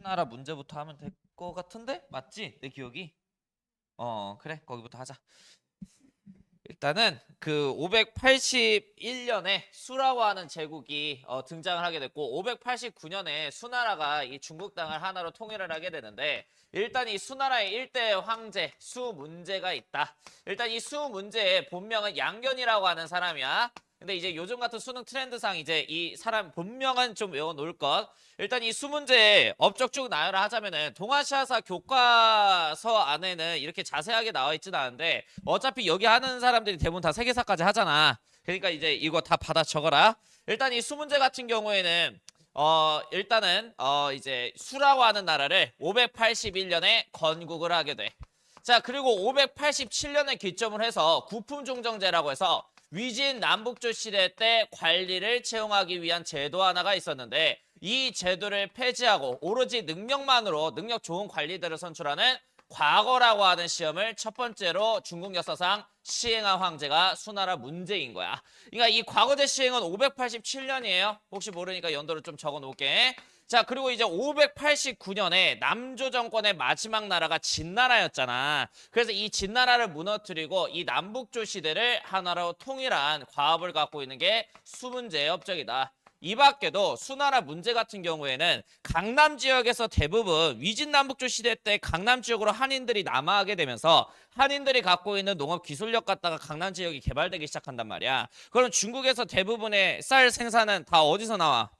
수나라 문제부터 하면 될 것 같은데? 맞지? 내 기억이? 그래. 거기부터 하자. 일단은 그 581년에 수라고 하는 제국이 등장을 하게 됐고 589년에 수나라가 이 중국 땅을 하나로 통일을 하게 되는데 일단 이 수나라의 일대 황제 수문제가 있다. 일단 이 수문제의 본명은 양견이라고 하는 사람이야. 근데 이제 요즘 같은 수능 트렌드상 이제 이 사람 본명은 좀 외워놓을 것. 일단 이 수문제의 업적 쭉 나열을 하자면은 동아시아사 교과서 안에는 이렇게 자세하게 나와 있진 않은데 어차피 여기 하는 사람들이 대부분 다 세계사까지 하잖아. 그러니까 이제 이거 다 받아 적어라. 일단 이 수문제 같은 경우에는 일단은 이제 수라고 하는 나라를 581년에 건국을 하게 돼. 자, 그리고 587년에 기점을 해서 구품종정제라고 해서 위진 남북조 시대 때 관리를 채용하기 위한 제도 하나가 있었는데 이 제도를 폐지하고 오로지 능력만으로 능력 좋은 관리들을 선출하는 과거라고 하는 시험을 첫 번째로 중국 역사상 시행한 황제가 수나라 문제인 거야. 그러니까 이 과거제 시행은 587년이에요. 혹시 모르니까 연도를 좀 적어 놓을게. 자, 그리고 이제 589년에 남조 정권의 마지막 나라가 진나라였잖아. 그래서 이 진나라를 무너뜨리고 이 남북조 시대를 하나로 통일한 과업을 갖고 있는 게 수문제의 업적이다. 이 밖에도 수나라 문제 같은 경우에는 강남 지역에서 대부분 위진남북조 시대 때 강남 지역으로 한인들이 남하하게 되면서 한인들이 갖고 있는 농업 기술력 갖다가 강남 지역이 개발되기 시작한단 말이야. 그럼 중국에서 대부분의 쌀 생산은 다 어디서 나와?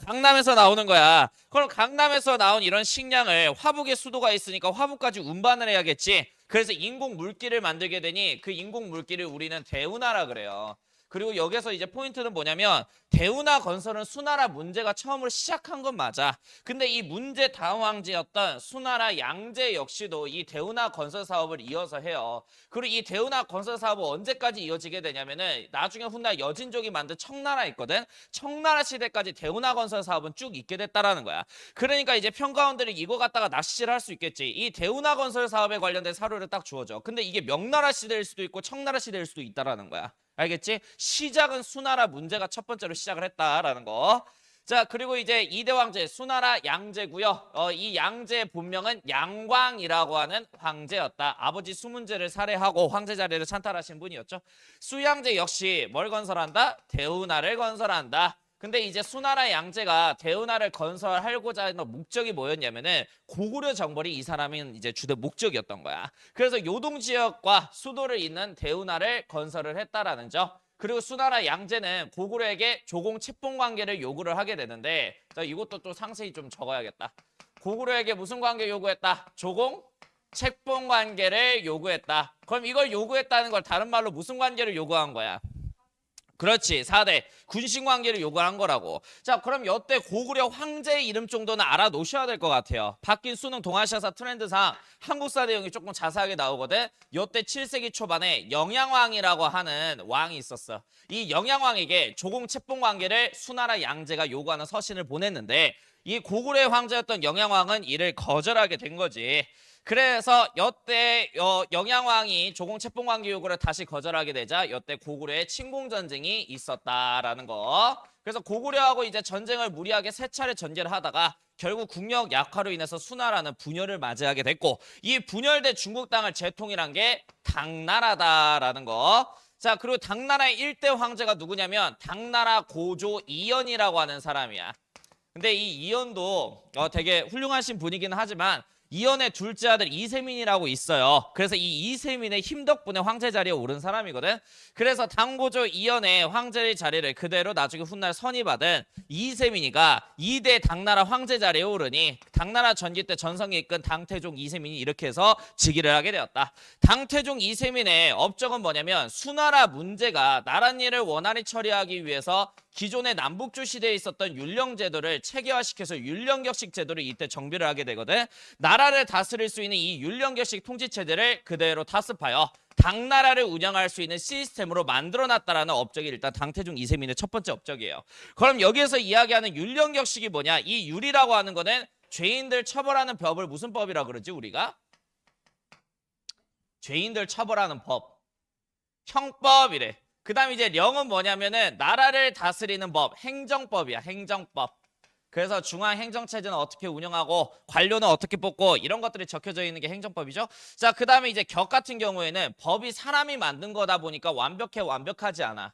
강남에서 나오는 거야. 그럼 강남에서 나온 이런 식량을 화북의 수도가 있으니까 화북까지 운반을 해야겠지. 그래서 인공 물길을 만들게 되니 그 인공 물길을 우리는 대운하라 그래요. 그리고 여기서 이제 포인트는 뭐냐면 대운하 건설은 수나라 문제가 처음으로 시작한 건 맞아. 근데 이 문제 다음 황제였던 수나라 양제 역시도 이 대운하 건설 사업을 이어서 해요. 그리고 이 대운하 건설 사업은 언제까지 이어지게 되냐면은 나중에 훗날 여진족이 만든 청나라 있거든. 청나라 시대까지 대운하 건설 사업은 쭉 있게 됐다라는 거야. 그러니까 이제 평가원들이 이거 갖다가 낚시를 할 수 있겠지. 이 대운하 건설 사업에 관련된 사료를 딱 주어줘. 근데 이게 명나라 시대일 수도 있고 청나라 시대일 수도 있다라는 거야. 알겠지? 시작은 수나라 문제가 첫 번째로 시작을 했다라는 거. 자, 그리고 이제 2대 황제 수나라 양제고요. 이 양제의 본명은 양광이라고 하는 황제였다. 아버지 수문제를 살해하고 황제 자리를 찬탈하신 분이었죠. 수양제 역시 뭘 건설한다? 대운하를 건설한다. 근데 이제 수나라 양제가 대운하를 건설하고자 하는 목적이 뭐였냐면은 고구려 정벌이 이 사람은 이제 주된 목적이었던 거야. 그래서 요동 지역과 수도를 잇는 대운하를 건설을 했다라는 점. 그리고 수나라 양제는 고구려에게 조공 채봉 관계를 요구를 하게 되는데 이것도 또 상세히 좀 적어야겠다. 고구려에게 무슨 관계 요구했다? 조공 채봉 관계를 요구했다. 그럼 이걸 요구했다는 걸 다른 말로 무슨 관계를 요구한 거야? 그렇지. 4대 군신 관계를 요구한 거라고. 자, 그럼 여태 고구려 황제의 이름 정도는 알아놓으셔야 될 것 같아요. 바뀐 수능 동아시아사 트렌드상 한국사 내용이 조금 자세하게 나오거든. 여태 7세기 초반에 영양왕이라고 하는 왕이 있었어. 이 영양왕에게 조공 채봉 관계를 수나라 양제가 요구하는 서신을 보냈는데 이 고구려의 황제였던 영양왕은 이를 거절하게 된 거지. 그래서 여태 영양왕이 조공채봉관계 요구를 다시 거절하게 되자 여태 고구려의 침공전쟁이 있었다라는 거. 그래서 고구려하고 이제 전쟁을 무리하게 세 차례 전개를 하다가 결국 국력 약화로 인해서 수나라는 분열을 맞이하게 됐고 이 분열된 중국 땅을 재통일한 게 당나라다라는 거. 자, 그리고 당나라의 1대 황제가 누구냐면 당나라 고조 이연이라고 하는 사람이야. 근데 이 이연도 되게 훌륭하신 분이긴 하지만 이연의 둘째 아들 이세민이라고 있어요. 그래서 이 이세민의 힘 덕분에 황제 자리에 오른 사람이거든. 그래서 당고조 이연의 황제 자리를 그대로 나중에 훗날 선임받은 이세민이가 2대 당나라 황제 자리에 오르니 당나라 전기 때 전성기 이끈 당태종 이세민이 이렇게 해서 즉위를 하게 되었다. 당태종 이세민의 업적은 뭐냐면 수나라 문제가 나랏일을 원활히 처리하기 위해서 기존의 남북조 시대에 있었던 율령제도를 체계화시켜서 율령격식 제도를 이때 정비를 하게 되거든. 나라를 다스릴 수 있는 이 율령격식 통치체제를 그대로 타습하여 당나라를 운영할 수 있는 시스템으로 만들어놨다라는 업적이 일단 당태종 이세민의 첫 번째 업적이에요. 그럼 여기에서 이야기하는 율령격식이 뭐냐? 이 율이라고 하는 거는 죄인들 처벌하는 법을 무슨 법이라 그러지 우리가? 죄인들 처벌하는 법. 형법이래. 그 다음 이제 령은 뭐냐면은 나라를 다스리는 법, 행정법이야. 행정법. 그래서 중앙행정체제는 어떻게 운영하고 관료는 어떻게 뽑고 이런 것들이 적혀져 있는 게 행정법이죠. 자, 그 다음에 이제 격 같은 경우에는 법이 사람이 만든 거다 보니까 완벽하지 않아.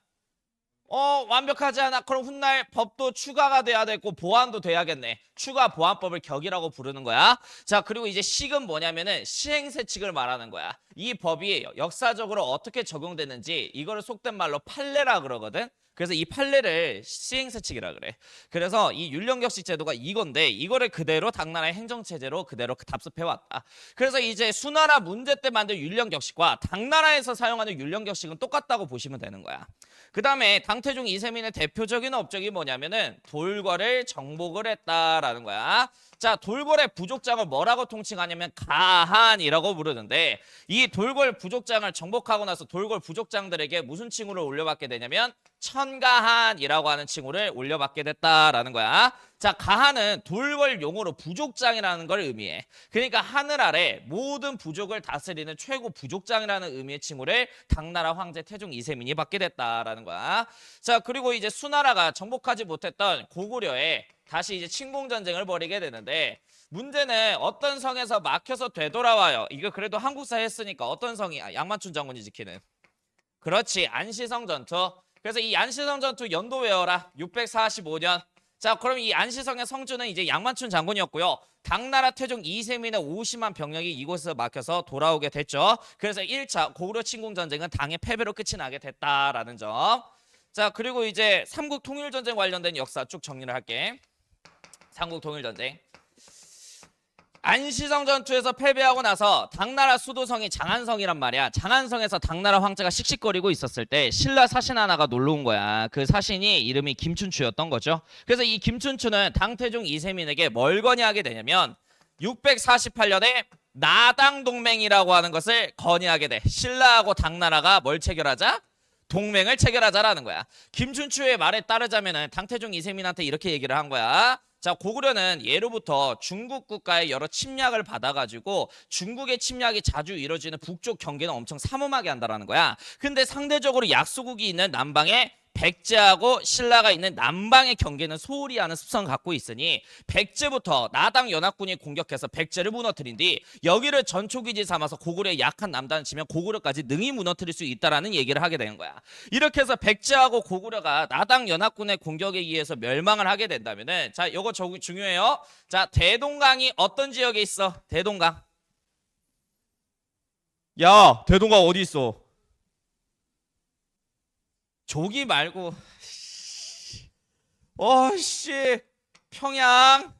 완벽하지 않아. 그럼 훗날 법도 추가가 돼야 되고 보완도 돼야겠네. 추가 보완법을 격이라고 부르는 거야. 자, 그리고 이제 식은 뭐냐면은 시행세칙을 말하는 거야. 이 법이 역사적으로 어떻게 적용되는지 이거를 속된 말로 판례라 그러거든. 그래서 이 판례를 시행세칙이라 그래. 그래서 이 율령격식 제도가 이건데 이거를 그대로 당나라의 행정체제로 그대로 답습해왔다. 그래서 이제 수나라 문제 때 만든 율령격식과 당나라에서 사용하는 율령격식은 똑같다고 보시면 되는 거야. 그 다음에 당태종 이세민의 대표적인 업적이 뭐냐면은 돌궐을 정복을 했다라는 거야. 자, 돌궐의 부족장을 뭐라고 통칭하냐면 가한이라고 부르는데 이 돌궐 부족장을 정복하고 나서 돌궐 부족장들에게 무슨 칭호를 올려받게 되냐면 천가한이라고 하는 칭호를 올려받게 됐다라는 거야. 자, 가한은 돌궐 용어로 부족장이라는 걸 의미해. 그러니까 하늘 아래 모든 부족을 다스리는 최고 부족장이라는 의미의 칭호를 당나라 황제 태종 이세민이 받게 됐다라는 거야. 자, 그리고 이제 수나라가 정복하지 못했던 고구려에 다시 이제 침공전쟁을 벌이게 되는데 문제는 어떤 성에서 막혀서 되돌아와요. 이거 그래도 한국사 했으니까 어떤 성이 양만춘 장군이 지키는. 그렇지, 안시성 전투. 그래서 이 안시성 전투 연도 외워라. 645년. 자, 그럼 이 안시성의 성주는 이제 양만춘 장군이었고요. 당나라 태종 이세민의 50만 병력이 이곳에서 막혀서 돌아오게 됐죠. 그래서 1차 고구려 침공전쟁은 당의 패배로 끝이 나게 됐다라는 점. 자, 그리고 이제 삼국 통일전쟁 관련된 역사 쭉 정리를 할게. 삼국 통일전쟁. 안시성 전투에서 패배하고 나서 당나라 수도성이 장안성이란 말이야. 장안성에서 당나라 황제가 씩씩거리고 있었을 때 신라 사신 하나가 놀러 온 거야. 그 사신이 이름이 김춘추였던 거죠. 그래서 이 김춘추는 당태종 이세민에게 뭘 건의하게 되냐면 648년에 나당동맹이라고 하는 것을 건의하게 돼. 신라하고 당나라가 뭘 체결하자? 동맹을 체결하자라는 거야. 김춘추의 말에 따르자면은 당태종 이세민한테 이렇게 얘기를 한 거야. 자, 고구려는 예로부터 중국 국가의 여러 침략을 받아가지고 중국의 침략이 자주 이루어지는 북쪽 경계는 엄청 삼엄하게 한다라는 거야. 근데 상대적으로 약소국이 있는 남방에 백제하고 신라가 있는 남방의 경계는 소홀히 하는 습성을 갖고 있으니 백제부터 나당 연합군이 공격해서 백제를 무너뜨린 뒤 여기를 전초기지 삼아서 고구려의 약한 남단을 치면 고구려까지 능히 무너뜨릴 수 있다라는 얘기를 하게 되는 거야. 이렇게 해서 백제하고 고구려가 나당 연합군의 공격에 의해서 멸망을 하게 된다면은 자, 요거 중요해요. 자, 대동강이 어떤 지역에 있어? 대동강. 야, 대동강 어디 있어? 조기 말고 어씨 평양.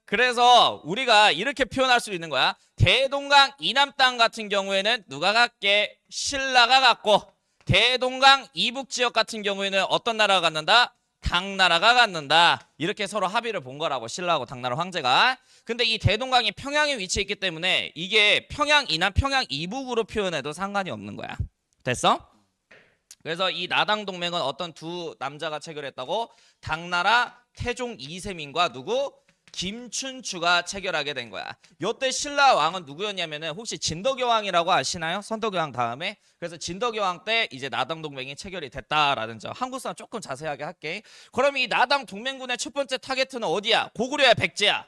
그래서 우리가 이렇게 표현할 수 있는 거야. 대동강 이남 땅 같은 경우에는 누가 갖게? 신라가 갖고, 대동강 이북 지역 같은 경우에는 어떤 나라가 갖는다? 당나라가 갖는다. 이렇게 서로 합의를 본 거라고, 신라하고 당나라 황제가. 근데 이 대동강이 평양에 위치해 있기 때문에 이게 평양 이남 평양 이북으로 표현해도 상관이 없는 거야. 됐어? 그래서 이 나당 동맹은 어떤 두 남자가 체결했다고? 당나라 태종 이세민과 누구? 김춘추가 체결하게 된 거야. 요때 신라 왕은 누구였냐면은 혹시 진덕여 왕이라고 아시나요? 선덕여 왕 다음에. 그래서 진덕여 왕 때 이제 나당 동맹이 체결이 됐다라는 점. 한국사 조금 자세하게 할게. 그럼 이 나당 동맹군의 첫 번째 타겟은 어디야? 고구려야, 백제야?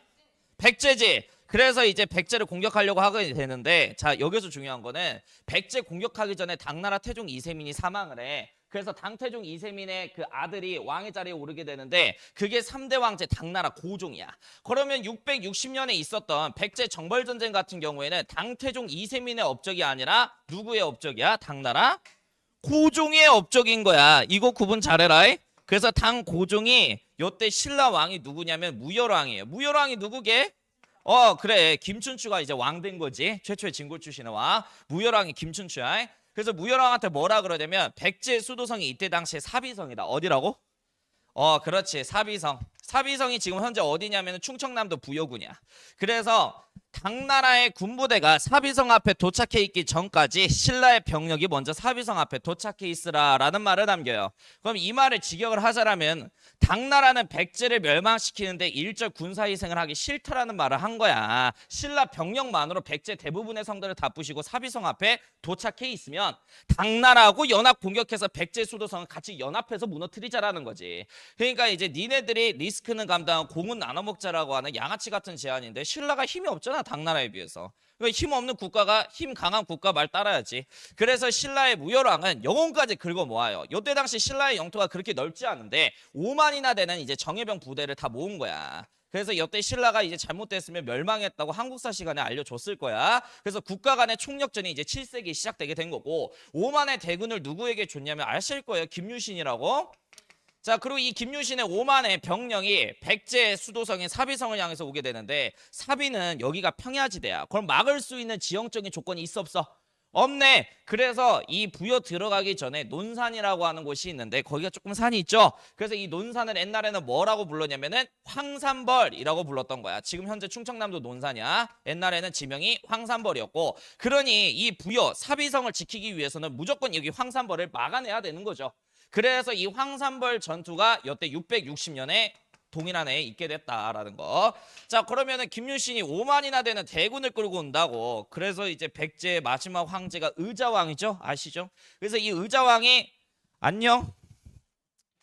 백제지. 그래서 이제 백제를 공격하려고 하게 되는데, 자, 여기서 중요한 거는 백제 공격하기 전에 당나라 태종 이세민이 사망을 해. 그래서 당태종 이세민의 그 아들이 왕의 자리에 오르게 되는데 그게 3대 왕제 당나라 고종이야. 그러면 660년에 있었던 백제 정벌전쟁 같은 경우에는 당태종 이세민의 업적이 아니라 누구의 업적이야? 당나라 고종의 업적인 거야. 이거 구분 잘해라. 그래서 당 고종이 요때 신라 왕이 누구냐면 무열왕이에요. 무열왕이 누구게? 그래, 김춘추가 이제 왕 된 거지. 최초의 진골 출신의 왕. 무열왕이 김춘추야. 그래서 무열왕한테 뭐라 그러냐면 백제 수도성이 이때 당시에 사비성이다. 어디라고? 그렇지, 사비성. 사비성이 지금 현재 어디냐면 충청남도 부여군이야. 그래서 당나라의 군부대가 사비성 앞에 도착해 있기 전까지 신라의 병력이 먼저 사비성 앞에 도착해 있으라라는 말을 남겨요. 그럼 이 말을 직역을 하자라면 당나라는 백제를 멸망시키는데 일절 군사희생을 하기 싫다라는 말을 한 거야. 신라 병력만으로 백제 대부분의 성들을 다 부시고 사비성 앞에 도착해 있으면 당나라하고 연합 공격해서 백제 수도성을 같이 연합해서 무너뜨리자라는 거지. 그러니까 이제 니네들이 리스크는 감당하고 공은 나눠 먹자라고 하는 양아치 같은 제안인데 신라가 힘이 없잖아. 당나라에 비해서. 힘 없는 국가가 힘 강한 국가 말 따라야지. 그래서 신라의 무열왕은 영혼까지 긁어 모아요. 이때 당시 신라의 영토가 그렇게 넓지 않은데 5만이나 되는 이제 정예병 부대를 다 모은 거야. 그래서 이때 신라가 이제 잘못됐으면 멸망했다고 한국사 시간에 알려줬을 거야. 그래서 국가 간의 총력전이 이제 7세기 시작되게 된 거고 5만의 대군을 누구에게 줬냐면 아실 거예요. 김유신이라고. 자, 그리고 이 김유신의 5만의 병력이 백제 수도성인 사비성을 향해서 오게 되는데 사비는 여기가 평야지대야. 그럼 막을 수 있는 지형적인 조건이 있어 없어? 없네. 그래서 이 부여 들어가기 전에 논산이라고 하는 곳이 있는데 거기가 조금 산이 있죠. 그래서 이 논산을 옛날에는 뭐라고 불렀냐면은 황산벌이라고 불렀던 거야. 지금 현재 충청남도 논산이야. 옛날에는 지명이 황산벌이었고, 그러니 이 부여 사비성을 지키기 위해서는 무조건 여기 황산벌을 막아내야 되는 거죠. 그래서 이 황산벌 전투가 이때 660년에 동일한 해에 있게 됐다라는 거. 자, 그러면은 김유신이 5만이나 되는 대군을 끌고 온다고. 그래서 이제 백제의 마지막 황제가 의자왕이죠. 아시죠? 그래서 이 의자왕이 안녕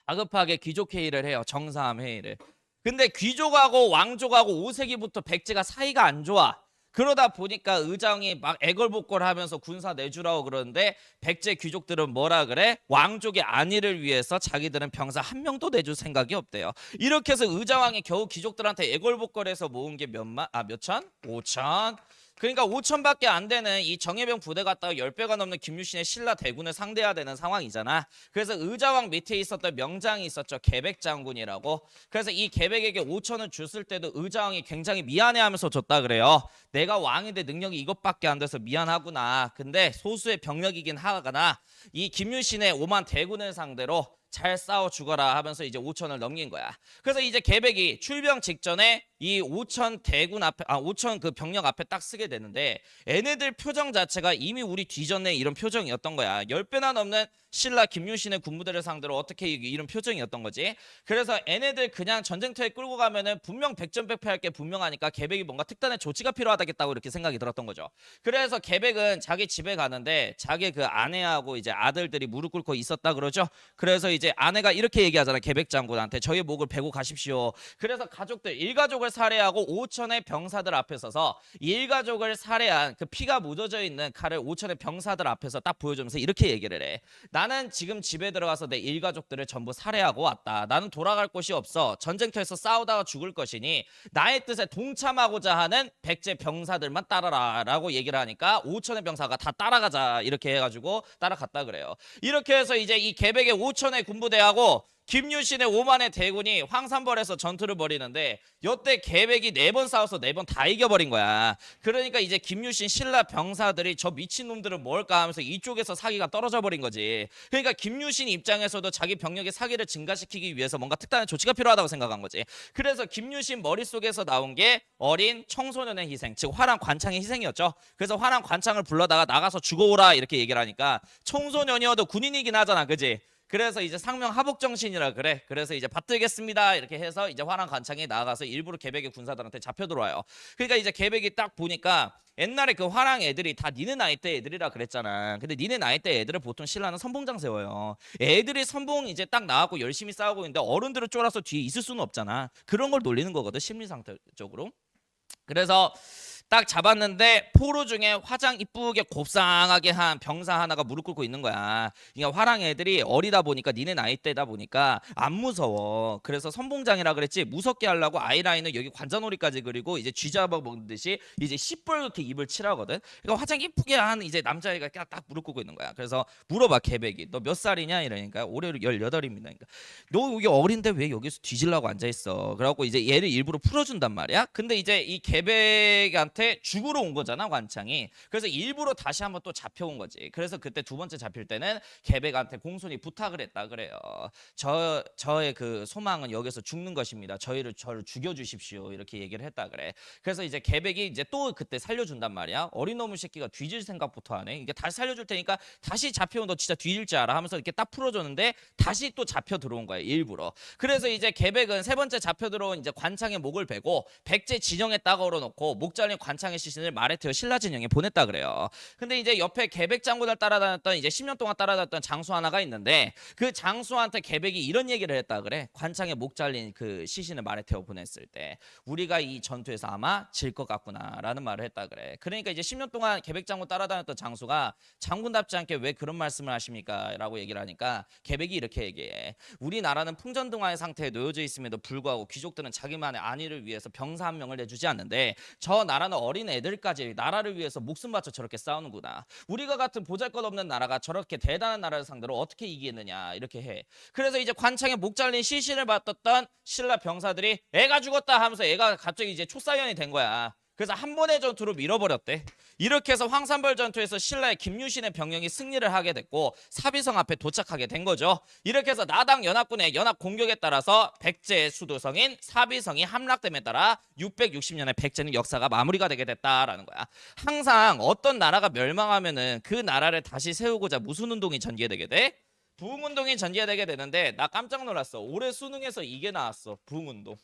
다급하게 귀족 회의를 해요. 정사함 회의를. 근데 귀족하고 왕족하고 5세기부터 백제가 사이가 안 좋아. 그러다 보니까 의장이 막 애걸복걸하면서 군사 내주라고 그러는데 백제 귀족들은 뭐라 그래? 왕족의 안위를 위해서 자기들은 병사 한 명도 내줄 생각이 없대요. 이렇게 해서 의자왕이 겨우 귀족들한테 애걸복걸해서 모은 게 몇천? 5천. 그러니까 5천밖에 안 되는 이 정예병 부대 갖다가 10배가 넘는 김유신의 신라 대군을 상대해야 되는 상황이잖아. 그래서 의자왕 밑에 있었던 명장이 있었죠. 계백 장군이라고. 그래서 이 계백에게 5천을 줬을 때도 의자왕이 굉장히 미안해하면서 줬다 그래요. 내가 왕인데 능력이 이것밖에 안 돼서 미안하구나. 근데 소수의 병력이긴 하거나 이 김유신의 5만 대군을 상대로 잘 싸워 죽어라 하면서 이제 5천을 넘긴 거야. 그래서 이제 계백이 출병 직전에 이 5천 대군 앞에 5천 그 병력 앞에 딱 쓰게 되는데 얘네들 표정 자체가 이미 우리 뒤졌네 이런 표정이었던 거야. 10배나 넘는 신라 김유신의 군부대를 상대로 어떻게 이런 표정이었던 거지. 그래서 얘네들 그냥 전쟁터에 끌고 가면은 분명 백전백패할 게 분명하니까 계백이 뭔가 특단의 조치가 필요하다겠다고 이렇게 생각이 들었던 거죠. 그래서 계백은 자기 집에 가는데 자기 그 아내하고 이제 아들들이 무릎 꿇고 있었다 그러죠. 그래서 이제 아내가 이렇게 얘기하잖아. 계백 장군한테 저희 목을 베고 가십시오. 그래서 가족들 일가족을 살해하고 5천의 병사들 앞에 서서 일가족을 살해한 그 피가 묻어져 있는 칼을 5천의 병사들 앞에서 딱 보여주면서 이렇게 얘기를 해. 나는 지금 집에 들어가서 내 일가족들을 전부 살해하고 왔다. 나는 돌아갈 곳이 없어. 전쟁터에서 싸우다가 죽을 것이니 나의 뜻에 동참하고자 하는 백제 병사들만 따라라 라고 얘기를 하니까 5천의 병사가 다 따라가자 이렇게 해가지고 따라갔다 그래요. 이렇게 해서 이제 이 계백의 5천의 군부대하고 김유신의 5만의 대군이 황산벌에서 전투를 벌이는데 이때 계백이 4번 싸워서 4번 다 이겨버린 거야. 그러니까 이제 김유신 신라 병사들이 저 미친놈들은 뭘까 하면서 이쪽에서 사기가 떨어져 버린 거지. 그러니까 김유신 입장에서도 자기 병력의 사기를 증가시키기 위해서 뭔가 특단의 조치가 필요하다고 생각한 거지. 그래서 김유신 머릿속에서 나온 게 어린 청소년의 희생, 즉 화랑 관창의 희생이었죠. 그래서 화랑 관창을 불러다가 나가서 죽어오라 이렇게 얘기를 하니까 청소년이어도 군인이긴 하잖아, 그지? 그래서 이제 상명 하복 정신이라 그래. 그래서 이제 받들겠습니다 이렇게 해서 이제 화랑 관창에 나가서 일부러 계백의 군사들한테 잡혀 들어와요. 그러니까 이제 계백이 딱 보니까 옛날에 그 화랑 애들이 다 니네 나이 때 애들이라 그랬잖아. 근데 니네 나이 때 애들을 보통 신라는 선봉장 세워요. 애들이 선봉 이제 딱 나왔고 열심히 싸우고 있는데 어른들을 쫄아서 뒤에 있을 수는 없잖아. 그런 걸 놀리는 거거든, 심리 상태적으로. 그래서 딱 잡았는데 포로 중에 화장 이쁘게 곱상하게 한 병사 하나가 무릎 꿇고 있는 거야. 그러니까 화랑 애들이 어리다 보니까 니네 나이 때다 보니까 안 무서워. 그래서 선봉장이라 그랬지 무섭게 하려고 아이라인을 여기 관자놀이까지 그리고 이제 쥐 잡아 먹듯이 이제 시뻘겋게 입을 칠하거든. 그러니까 화장 이쁘게 한 이제 남자애가 딱 무릎 꿇고 있는 거야. 그래서 물어봐 계백이 너 몇 살이냐 이러니까 올해 18입니다. 그러니까 너 여기 어린데 왜 여기서 뒤질라고 앉아 있어? 그래갖고 이제 얘를 일부러 풀어준단 말이야. 근데 이제 이 계백한테 계백한테 죽으러 온 거잖아, 관창이. 그래서 일부러 다시 한번 또 잡혀온 거지. 그래서 그때 두 번째 잡힐 때는 계백한테 공손히 부탁을 했다 그래요. 저의 그 소망은 여기서 죽는 것입니다. 저를 죽여주십시오. 이렇게 얘기를 했다 그래. 그래서 이제 계백이 이제 또 그때 살려준단 말이야. 어린 놈의 새끼가 뒤질 생각부터 하네. 이게 다시 살려줄 테니까 다시 잡혀온 너 진짜 뒤질 줄 알아 하면서 이렇게 딱 풀어줬는데 다시 또 잡혀 들어온 거야, 일부러. 그래서 이제 계백은 세 번째 잡혀 들어온 이제 관창의 목을 베고 백제 진영에 딱 걸어놓고 목 잘린 관창의 시신을 말에 태워 신라 진영에 보냈다 그래요. 근데 이제 옆에 계백 장군을 따라다녔던 이제 10년 동안 따라다녔던 장수 하나가 있는데 그 장수한테 계백이 이런 얘기를 했다 그래. 관창의 목 잘린 그 시신을 말에 태워 보냈을 때 우리가 이 전투에서 아마 질 것 같구나라는 말을 했다 그래. 그러니까 이제 10년 동안 계백 장군 따라다녔던 장수가 장군답지 않게 왜 그런 말씀을 하십니까? 라고 얘기를 하니까 계백이 이렇게 얘기해. 우리나라는 풍전등화의 상태에 놓여져 있음에도 불구하고 귀족들은 자기만의 안위를 위해서 병사 한 명을 내주지 않는데 저 나라는 어린 애들까지 나라를 위해서 목숨 바쳐 저렇게 싸우는구나. 우리가 같은 보잘것없는 나라가 저렇게 대단한 나라를 상대로 어떻게 이기겠느냐 이렇게 해. 그래서 이제 관창에 목 잘린 시신을 받았던 신라 병사들이 애가 죽었다 하면서 애가 갑자기 이제 초사연이 된 거야. 그래서 한 번의 전투로 밀어버렸대. 이렇게 해서 황산벌 전투에서 신라의 김유신의 병력이 승리를 하게 됐고 사비성 앞에 도착하게 된 거죠. 이렇게 해서 나당 연합군의 연합 공격에 따라서 백제의 수도성인 사비성이 함락됨에 따라 660년에 백제는 역사가 마무리가 되게 됐다라는 거야. 항상 어떤 나라가 멸망하면은 그 나라를 다시 세우고자 무슨 운동이 전개되게 돼? 부흥운동이 전개되게 되는데 나 깜짝 놀랐어. 올해 수능에서 이게 나왔어. 부흥운동.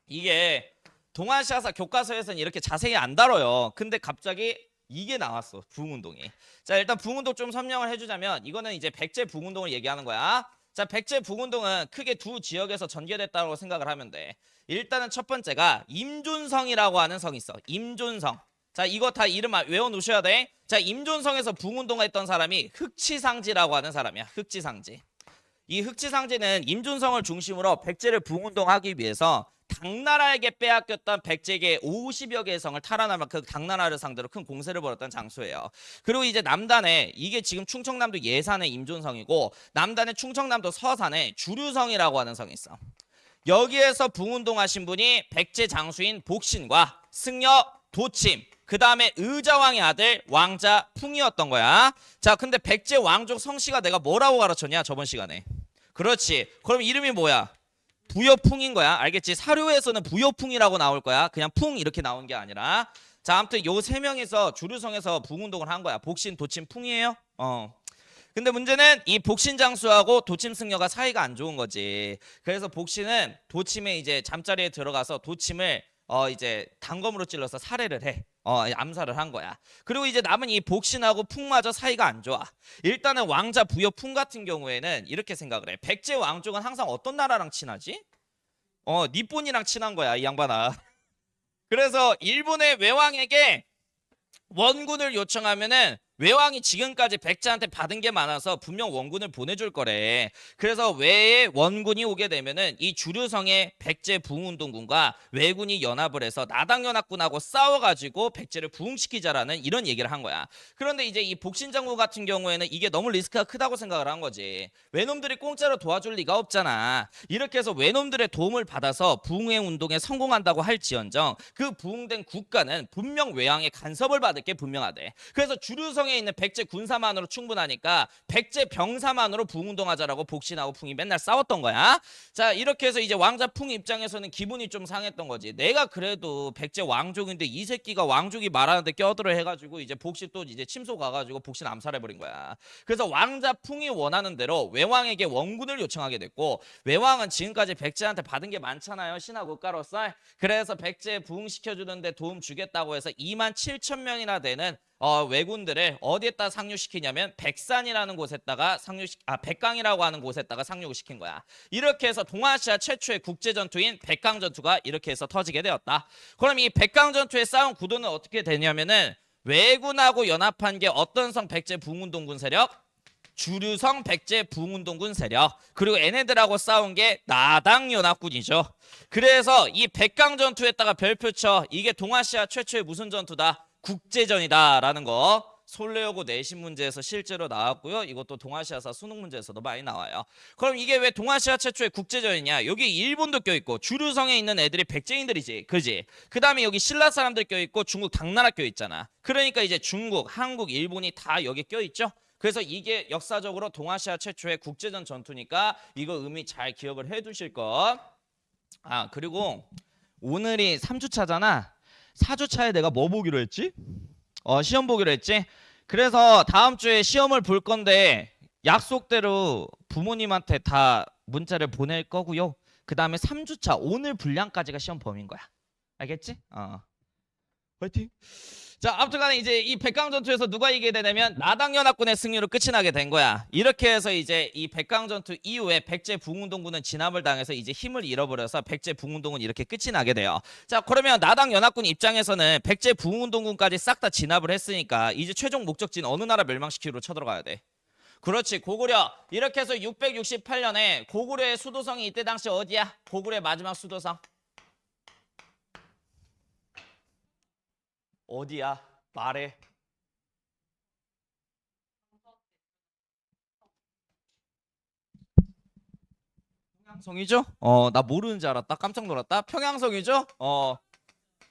이게 동아시아사 교과서에서는 이렇게 자세히 안 다뤄요. 근데 갑자기 이게 나왔어. 부흥운동이. 자, 일단 부흥운동 좀 설명을 해주자면 이거는 이제 백제 부흥운동을 얘기하는 거야. 자, 백제 부흥운동은 크게 두 지역에서 전개됐다고 생각을 하면 돼. 일단은 첫 번째가 임존성이라고 하는 성이 있어. 임존성. 자, 이거 다 이름 외워놓으셔야 돼. 자, 임존성에서 부흥운동을 했던 사람이 흑치상지라고 하는 사람이야. 흑치상지. 이 흑치상지는 임존성을 중심으로 백제를 부흥운동하기 위해서 당나라에게 빼앗겼던 백제계 50여 개의 성을 탈환하면 그 당나라를 상대로 큰 공세를 벌였던 장소예요. 그리고 이제 남단에 이게 지금 충청남도 예산의 임존성이고 남단의 충청남도 서산에 주류성이라고 하는 성이 있어. 여기에서 부흥운동하신 분이 백제 장수인 복신과 승려 도침 그 다음에 의자왕의 아들 왕자 풍이었던 거야. 자, 근데 백제 왕족 성씨가 내가 뭐라고 가르쳤냐 저번 시간에. 그렇지. 그럼 이름이 뭐야? 부여풍인 거야. 알겠지? 사료에서는 부여풍이라고 나올 거야. 그냥 풍 이렇게 나온 게 아니라. 자, 아무튼 요 세 명이서 주류성에서 부흥운동을 한 거야. 복신, 도침, 풍이에요. 근데 문제는 이 복신 장수하고 도침 승려가 사이가 안 좋은 거지. 그래서 복신은 도침에 이제 잠자리에 들어가서 도침을 이제 단검으로 찔러서 살해를 해. 암살을 한 거야. 그리고 이제 남은 이 복신하고 풍마저 사이가 안 좋아. 일단은 왕자 부여 풍 같은 경우에는 이렇게 생각을 해. 백제 왕족은 항상 어떤 나라랑 친하지? 니폰이랑 친한 거야, 이 양반아. 그래서 일본의 외왕에게 원군을 요청하면은 외왕이 지금까지 백제한테 받은 게 많아서 분명 원군을 보내줄 거래. 그래서 외에 원군이 오게 되면은 이 주류성의 백제 부흥운동군과 왜군이 연합을 해서 나당연합군하고 싸워가지고 백제를 부흥시키자라는 이런 얘기를 한 거야. 그런데 이제 이 복신장군 같은 경우에는 이게 너무 리스크가 크다고 생각을 한 거지. 외놈들이 공짜로 도와줄 리가 없잖아. 이렇게 해서 외놈들의 도움을 받아서 부흥의 운동에 성공한다고 할지언정 그 부흥된 국가는 분명 외왕의 간섭을 받을 게 분명하대. 그래서 주류성 에 있는 백제 군사만으로 충분하니까 백제 병사만으로 부흥운동하자라고 복신하고 풍이 맨날 싸웠던 거야. 자, 이렇게 해서 이제 왕자 풍 입장에서는 기분이 좀 상했던 거지. 내가 그래도 백제 왕족인데 이 새끼가 왕족이 말하는데 껴들어 해가지고 이제 복신 또 이제 침소 가가지고 복신 암살해버린 거야. 그래서 왕자 풍이 원하는 대로 외왕에게 원군을 요청하게 됐고 외왕은 지금까지 백제한테 받은 게 많잖아요. 신하 국가로서. 그래서 백제 부흥시켜주는데 도움 주겠다고 해서 27,000명이나 되는 왜군들을 어디에다 상륙시키냐면 백산이라는 곳에다가 백강이라고 하는 곳에다가 상륙을 시킨 거야. 이렇게 해서 동아시아 최초의 국제전투인 백강전투가 이렇게 해서 터지게 되었다. 그럼 이 백강전투의 싸움 구도는 어떻게 되냐면은 왜군하고 연합한 게 어떤 성 백제 부흥운동군 세력? 주류성 백제 부흥운동군 세력. 그리고 얘네들하고 싸운 게 나당연합군이죠. 그래서 이 백강전투에다가 별표 쳐. 이게 동아시아 최초의 무슨 전투다? 국제전이다라는 거 솔레여고 내신 문제에서 실제로 나왔고요. 이것도 동아시아사 수능 문제에서도 많이 나와요. 그럼 이게 왜 동아시아 최초의 국제전이냐? 여기 일본도 껴있고 주류성에 있는 애들이 백제인들이지, 그지? 그 다음에 여기 신라 사람들 껴있고 중국 당나라 껴있잖아. 그러니까 이제 중국, 한국, 일본이 다 여기 껴있죠. 그래서 이게 역사적으로 동아시아 최초의 국제전 전투니까 이거 의미 잘 기억을 해두실 것. 아, 그리고 오늘이 3주차잖아. 4주차에 내가 뭐 보기로 했지? 시험 보기로 했지? 그래서 다음 주에 시험을 볼 건데 약속대로 부모님한테 다 문자를 보낼 거고요. 그 다음에 3주차 오늘 분량까지가 시험 범위인 거야. 알겠지? 화이팅! 자, 아무튼간에 이제 이 백강전투에서 누가 이기게 되냐면 나당연합군의 승리로 끝이 나게 된 거야. 이렇게 해서 이제 이 백강전투 이후에 백제붕운동군은 진압을 당해서 이제 힘을 잃어버려서 백제붕운동은 이렇게 끝이 나게 돼요. 자, 그러면 나당연합군 입장에서는 백제붕운동군까지 싹 다 진압을 했으니까 이제 최종 목적지는 어느 나라 멸망시키기로 쳐들어가야 돼. 그렇지, 고구려. 이렇게 해서 668년에 고구려의 수도성이 이때 당시 어디야? 고구려의 마지막 수도성. 어디야? 말해. 평양성이죠? 나 모르는 줄 알았다. 깜짝 놀랐다. 평양성이죠?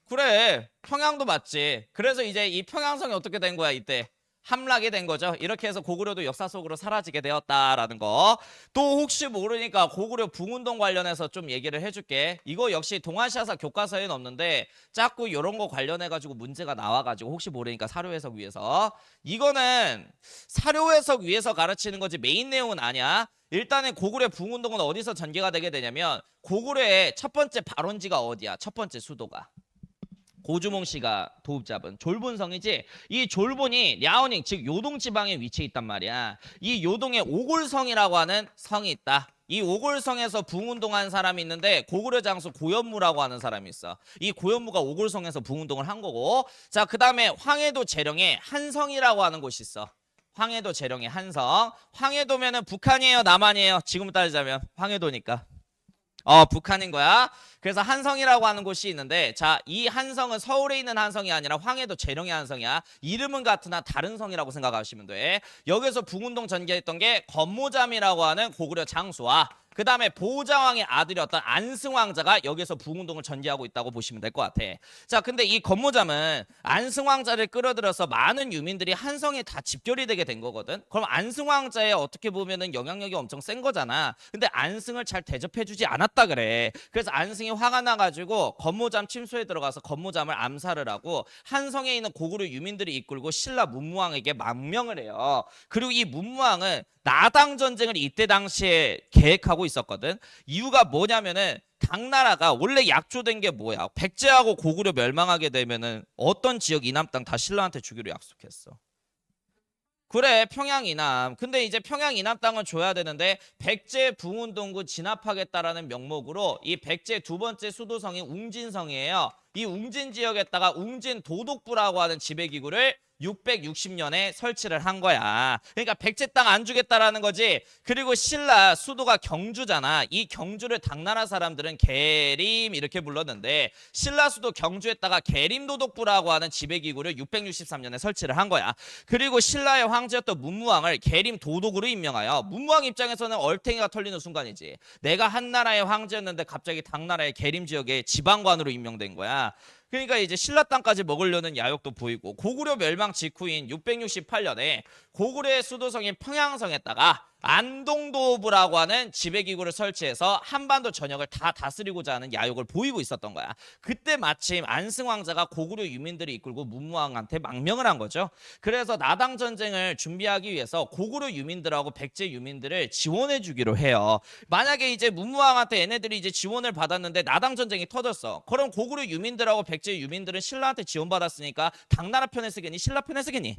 그래. 평양도 맞지. 그래서 이제 이 평양성이 어떻게 된 거야, 이때? 함락이 된 거죠. 이렇게 해서 고구려도 역사 속으로 사라지게 되었다라는 거. 또 혹시 모르니까 고구려 붕운동 관련해서 좀 얘기를 해줄게. 이거 역시 동아시아사 교과서에는 없는데 자꾸 이런 거 관련해가지고 문제가 나와가지고 혹시 모르니까 사료 해석 위해서. 이거는 사료 해석 위해서 가르치는 거지 메인 내용은 아니야. 일단은 고구려 붕운동은 어디서 전개가 되게 되냐면 고구려의 첫 번째 발원지가 어디야? 첫 번째 수도가. 고주몽 씨가 도읍 잡은 졸본성이지. 이 졸본이 랴오닝 즉 요동 지방에 위치해 있단 말이야. 이 요동에 오골성이라고 하는 성이 있다. 이 오골성에서 붕운동한 사람이 있는데 고구려 장수 고현무라고 하는 사람이 있어. 이 고현무가 오골성에서 붕운동을 한 거고. 자, 그다음에 황해도 재령에 한성이라고 하는 곳이 있어. 황해도 재령의 한성. 황해도면은 북한이에요, 남한이에요? 지금 따지자면 황해도니까. 북한인 거야. 그래서 한성이라고 하는 곳이 있는데, 자, 이 한성은 서울에 있는 한성이 아니라 황해도 재령의 한성이야. 이름은 같으나 다른 성이라고 생각하시면 돼. 여기서 붕운동 전개했던 게 건모잠이라고 하는 고구려 장수와 그 다음에 보자왕의 아들이었던 안승왕자가 여기서 붕운동을 전개하고 있다고 보시면 될 것 같아. 자, 근데 이 건모잠은 안승왕자를 끌어들여서 많은 유민들이 한성에 다 집결이 되게 된 거거든. 그럼 안승왕자의 어떻게 보면은 영향력이 엄청 센 거잖아. 근데 안승을 잘 대접해주지 않았다 그래. 그래서 안승이 화가 나가지고 건모잠 침소에 들어가서 건모잠을 암살을 하고 한성에 있는 고구려 유민들이 이끌고 신라 문무왕에게 망명을 해요. 그리고 이 문무왕은 나당 전쟁을 이때 당시에 계획하고 있었거든. 이유가 뭐냐면은 당나라가 원래 약조된 게 뭐야? 백제하고 고구려 멸망하게 되면은 어떤 지역 이남 땅 다 신라한테 주기로 약속했어. 그래, 평양 이남. 근데 이제 평양 이남 땅은 줘야 되는데 백제 붕운동군 진압하겠다라는 명목으로 이 백제 두 번째 수도성이 웅진성이에요. 이 웅진 지역에다가 웅진 도독부라고 하는 지배기구를 660년에 설치를 한 거야. 그러니까 백제 땅 안 주겠다라는 거지. 그리고 신라 수도가 경주잖아. 이 경주를 당나라 사람들은 계림 이렇게 불렀는데 신라 수도 경주에다가 계림도독부라고 하는 지배기구를 663년에 설치를 한 거야. 그리고 신라의 황제였던 문무왕을 계림도독으로 임명하여 문무왕 입장에서는 얼탱이가 털리는 순간이지. 내가 한나라의 황제였는데 갑자기 당나라의 계림 지역의 지방관으로 임명된 거야. 그러니까 이제 신라 땅까지 먹으려는 야욕도 보이고 고구려 멸망 직후인 668년에 고구려의 수도성인 평양성에다가 안동도부라고 하는 지배기구를 설치해서 한반도 전역을 다 다스리고자 하는 야욕을 보이고 있었던 거야. 그때 마침 안승왕자가 고구려 유민들을 이끌고 문무왕한테 망명을 한 거죠. 그래서 나당 전쟁을 준비하기 위해서 고구려 유민들하고 백제 유민들을 지원해 주기로 해요. 만약에 이제 문무왕한테 얘네들이 이제 지원을 받았는데 나당 전쟁이 터졌어. 그럼 고구려 유민들하고 백제 유민들은 신라한테 지원받았으니까 당나라 편에 쓰겠니? 신라 편에 쓰겠니?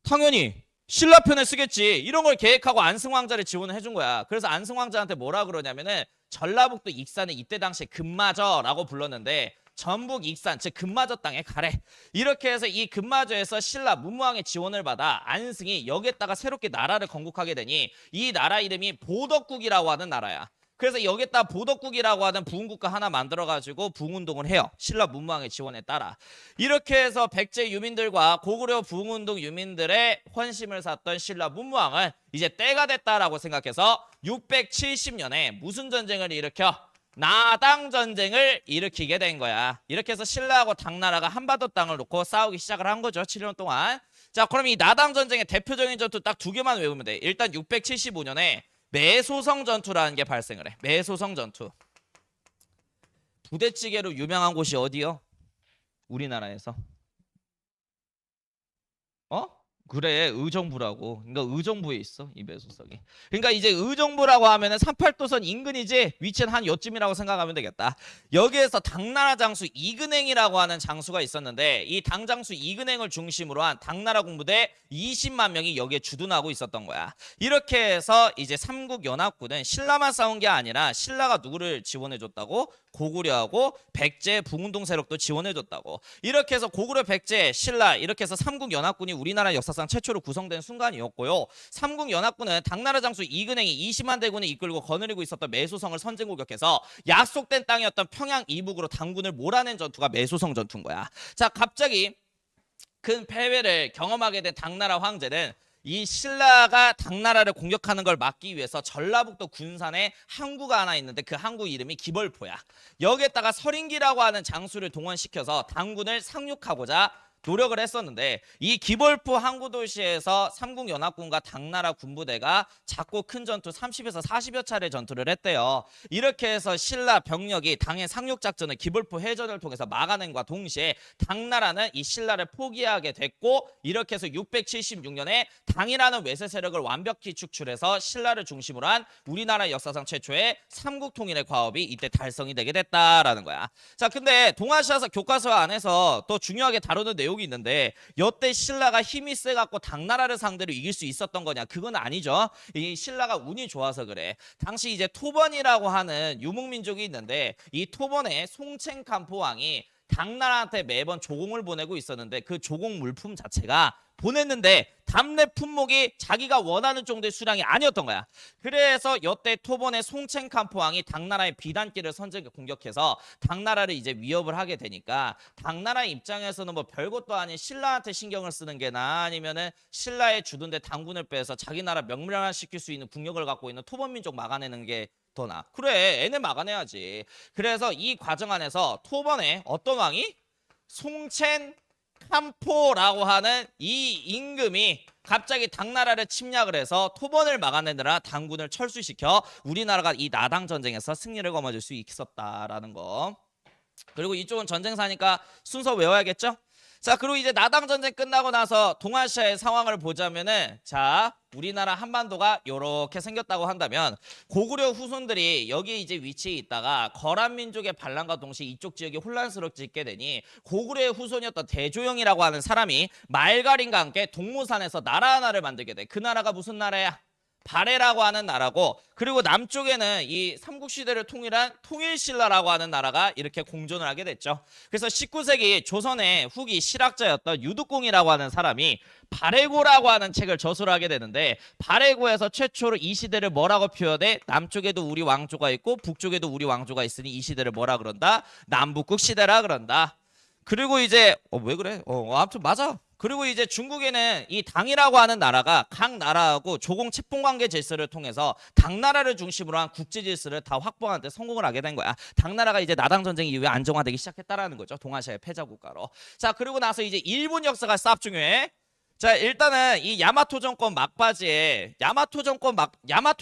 당연히 신라 편에 쓰겠지. 이런 걸 계획하고 안승왕자를 지원을 해준 거야. 그래서 안승왕자한테 뭐라 그러냐면은 전라북도 익산을 이때 당시에 금마저라고 불렀는데 전북 익산 즉 금마저 땅에 가래. 이렇게 해서 이 금마저에서 신라 문무왕의 지원을 받아 안승이 여기에다가 새롭게 나라를 건국하게 되니 이 나라 이름이 보덕국이라고 하는 나라야. 그래서 여기다 보덕국이라고 하는 부흥국가 하나 만들어가지고 부흥운동을 해요. 신라 문무왕의 지원에 따라. 이렇게 해서 백제 유민들과 고구려 부흥운동 유민들의 헌심을 샀던 신라 문무왕은 이제 때가 됐다라고 생각해서 670년에 무슨 전쟁을 일으켜? 나당 전쟁을 일으키게 된 거야. 이렇게 해서 신라하고 당나라가 한반도 땅을 놓고 싸우기 시작을 한 거죠. 7년 동안. 자, 그럼 이 나당 전쟁의 대표적인 전투 딱 두 개만 외우면 돼. 일단 675년에 매소성 전투라는 게 발생을 해. 매소성 전투. 부대찌개로 유명한 곳이 어디요? 우리나라에서. 어? 그래, 의정부라고. 그러니까 의정부에 있어, 이 매소성이. 그러니까 이제 의정부라고 하면은 38도선 인근이지, 위치는 한 요쯤이라고 생각하면 되겠다. 여기에서 당나라 장수 이근행이라고 하는 장수가 있었는데, 이 당장수 이근행을 중심으로 한 당나라 군부대 20만 명이 여기에 주둔하고 있었던 거야. 이렇게 해서 이제 삼국연합군은 신라만 싸운 게 아니라 신라가 누구를 지원해줬다고? 고구려하고 백제 부흥운동 세력도 지원해줬다고. 이렇게 해서 고구려, 백제, 신라 이렇게 해서 삼국연합군이 우리나라 역사상 최초로 구성된 순간이었고요. 삼국연합군은 당나라 장수 이근행이 20만 대군을 이끌고 거느리고 있었던 매소성을 선제공격해서 약속된 땅이었던 평양 이북으로 당군을 몰아낸 전투가 매소성 전투인 거야. 자, 갑자기 큰 패배를 경험하게 된 당나라 황제는 이 신라가 당나라를 공격하는 걸 막기 위해서 전라북도 군산에 항구가 하나 있는데 그 항구 이름이 기벌포야. 여기에다가 서린기라고 하는 장수를 동원시켜서 당군을 상륙하고자 노력을 했었는데, 이 기벌포 항구 도시에서 삼국연합군과 당나라 군부대가 작고 큰 전투 30에서 40여 차례 전투를 했대요. 이렇게 해서 신라 병력이 당의 상륙작전을 기벌포 해전을 통해서 막아낸과 동시에 당나라는 이 신라를 포기하게 됐고, 이렇게 해서 676년에 당이라는 외세 세력을 완벽히 축출해서 신라를 중심으로 한 우리나라 역사상 최초의 삼국통일의 과업이 이때 달성이 되게 됐다라는 거야. 자, 근데 동아시아사 교과서 안에서 또 중요하게 다루는 내용이 있는데, 여태 신라가 힘이 세갖고 당나라를 상대로 이길 수 있었던 거냐? 그건 아니죠. 이 신라가 운이 좋아서 그래. 당시 이제 토번이라고 하는 유목민족이 있는데, 이 토번의 송첸칸포왕이 당나라한테 매번 조공을 보내고 있었는데, 그 조공 물품 자체가 보냈는데 답례 품목이 자기가 원하는 정도의 수량이 아니었던 거야. 그래서 여태 토번의 송첸칸포왕이 당나라의 비단길을 선제 공격해서 당나라를 이제 위협을 하게 되니까, 당나라 입장에서는 뭐 별것도 아닌 신라한테 신경을 쓰는 게 나아, 아니면은 신라의 주둔대 당군을 빼서 자기 나라 명령화시킬 수 있는 국력을 갖고 있는 토번 민족 막아내는 게 더 나아. 그래, 얘네 막아내야지. 그래서 이 과정 안에서 토번의 어떤 왕이? 송첸 칸포라고 하는 이 임금이 갑자기 당나라를 침략을 해서 토번을 막아내느라 당군을 철수시켜 우리나라가 이 나당 전쟁에서 승리를 거머쥘 수 있었다라는 거. 그리고 이쪽은 전쟁사니까 순서 외워야겠죠? 자, 그리고 이제 나당 전쟁 끝나고 나서 동아시아의 상황을 보자면은, 자, 우리나라 한반도가 이렇게 생겼다고 한다면, 고구려 후손들이 여기 이제 위치에 있다가 거란 민족의 반란과 동시에 이쪽 지역이 혼란스럽게 되니, 고구려의 후손이었던 대조영이라고 하는 사람이 말갈인과 함께 동무산에서 나라 하나를 만들게 돼. 그 나라가 무슨 나라야? 발해라고 하는 나라고, 그리고 남쪽에는 이 삼국시대를 통일한 통일신라라고 하는 나라가 이렇게 공존을 하게 됐죠. 그래서 19세기 조선의 후기 실학자였던 유득공이라고 하는 사람이 발해고라고 하는 책을 저술을 하게 되는데, 발해고에서 최초로 이 시대를 뭐라고 표현해? 남쪽에도 우리 왕조가 있고 북쪽에도 우리 왕조가 있으니 이 시대를 뭐라 그런다? 남북국 시대라 그런다. 그리고 이제 왜 그래? 아무튼 맞아. 그리고 이제 중국에는 이 당이라고 하는 나라가 각 나라하고 조공 채권 관계 질서를 통해서 당나라를 중심으로 한 국제 질서를 다 확보하는 데 성공을 하게 된 거야. 당나라가 이제 나당 전쟁 이후에 안정화되기 시작했다라는 거죠. 동아시아의 패자 국가로. 자, 그리고 나서 이제 일본 역사가 쌉 중요해. 자, 일단은 이 야마토 정권 막바지에 야마토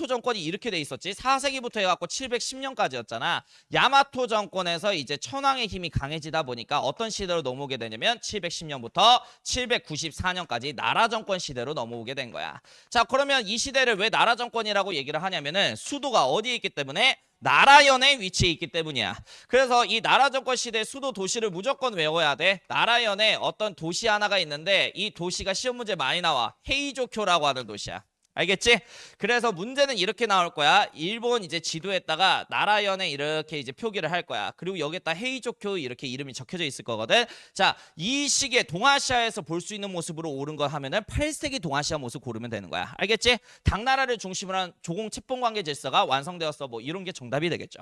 정권이 이렇게 돼 있었지. 4세기부터 해갖고 710년까지였잖아. 야마토 정권에서 이제 천황의 힘이 강해지다 보니까 어떤 시대로 넘어오게 되냐면 710년부터 794년까지 나라 정권 시대로 넘어오게 된 거야. 자, 그러면 이 시대를 왜 나라 정권이라고 얘기를 하냐면은 수도가 어디에 있기 때문에? 나라연에 위치해 있기 때문이야. 그래서 이 나라 정권 시대 수도 도시를 무조건 외워야 돼. 나라연에 어떤 도시 하나가 있는데, 이 도시가 시험 문제 많이 나와. 헤이조쿄라고 하는 도시야. 알겠지? 그래서 문제는 이렇게 나올 거야. 일본 이제 지도에다가 나라연에 이렇게 이제 표기를 할 거야. 그리고 여기에다 헤이조쿄 이렇게 이름이 적혀져 있을 거거든. 자, 이 시기에 동아시아에서 볼 수 있는 모습으로 옳은 거 하면은 8세기 동아시아 모습 고르면 되는 거야. 알겠지? 당나라를 중심으로 한 조공 채권 관계 질서가 완성되었어. 뭐 이런 게 정답이 되겠죠.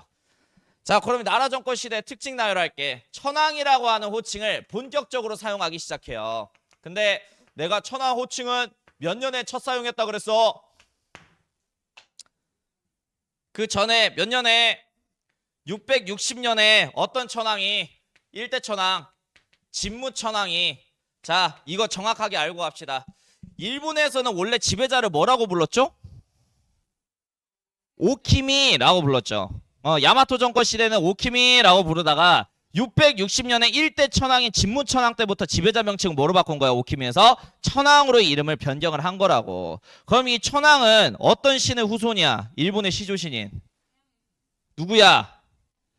자, 그러면 나라 정권 시대 특징 나열할게. 천황이라고 하는 호칭을 본격적으로 사용하기 시작해요. 근데 내가 천황 호칭은 몇 년에 첫 사용했다 그랬어? 그 전에 몇 년에 660년에 어떤 천황이 1대 천황, 진무 천황이 자, 이거 정확하게 알고 갑시다. 일본에서는 원래 지배자를 뭐라고 불렀죠? 오키미라고 불렀죠. 야마토 정권 시대는 오키미라고 부르다가 660년에 1대 천황인 진무 천황 때부터 지배자 명칭을 뭐로 바꾼 거야? 오키미에서 천황으로 이름을 변경을 한 거라고. 그럼 이 천황은 어떤 신의 후손이야? 일본의 시조신인 누구야?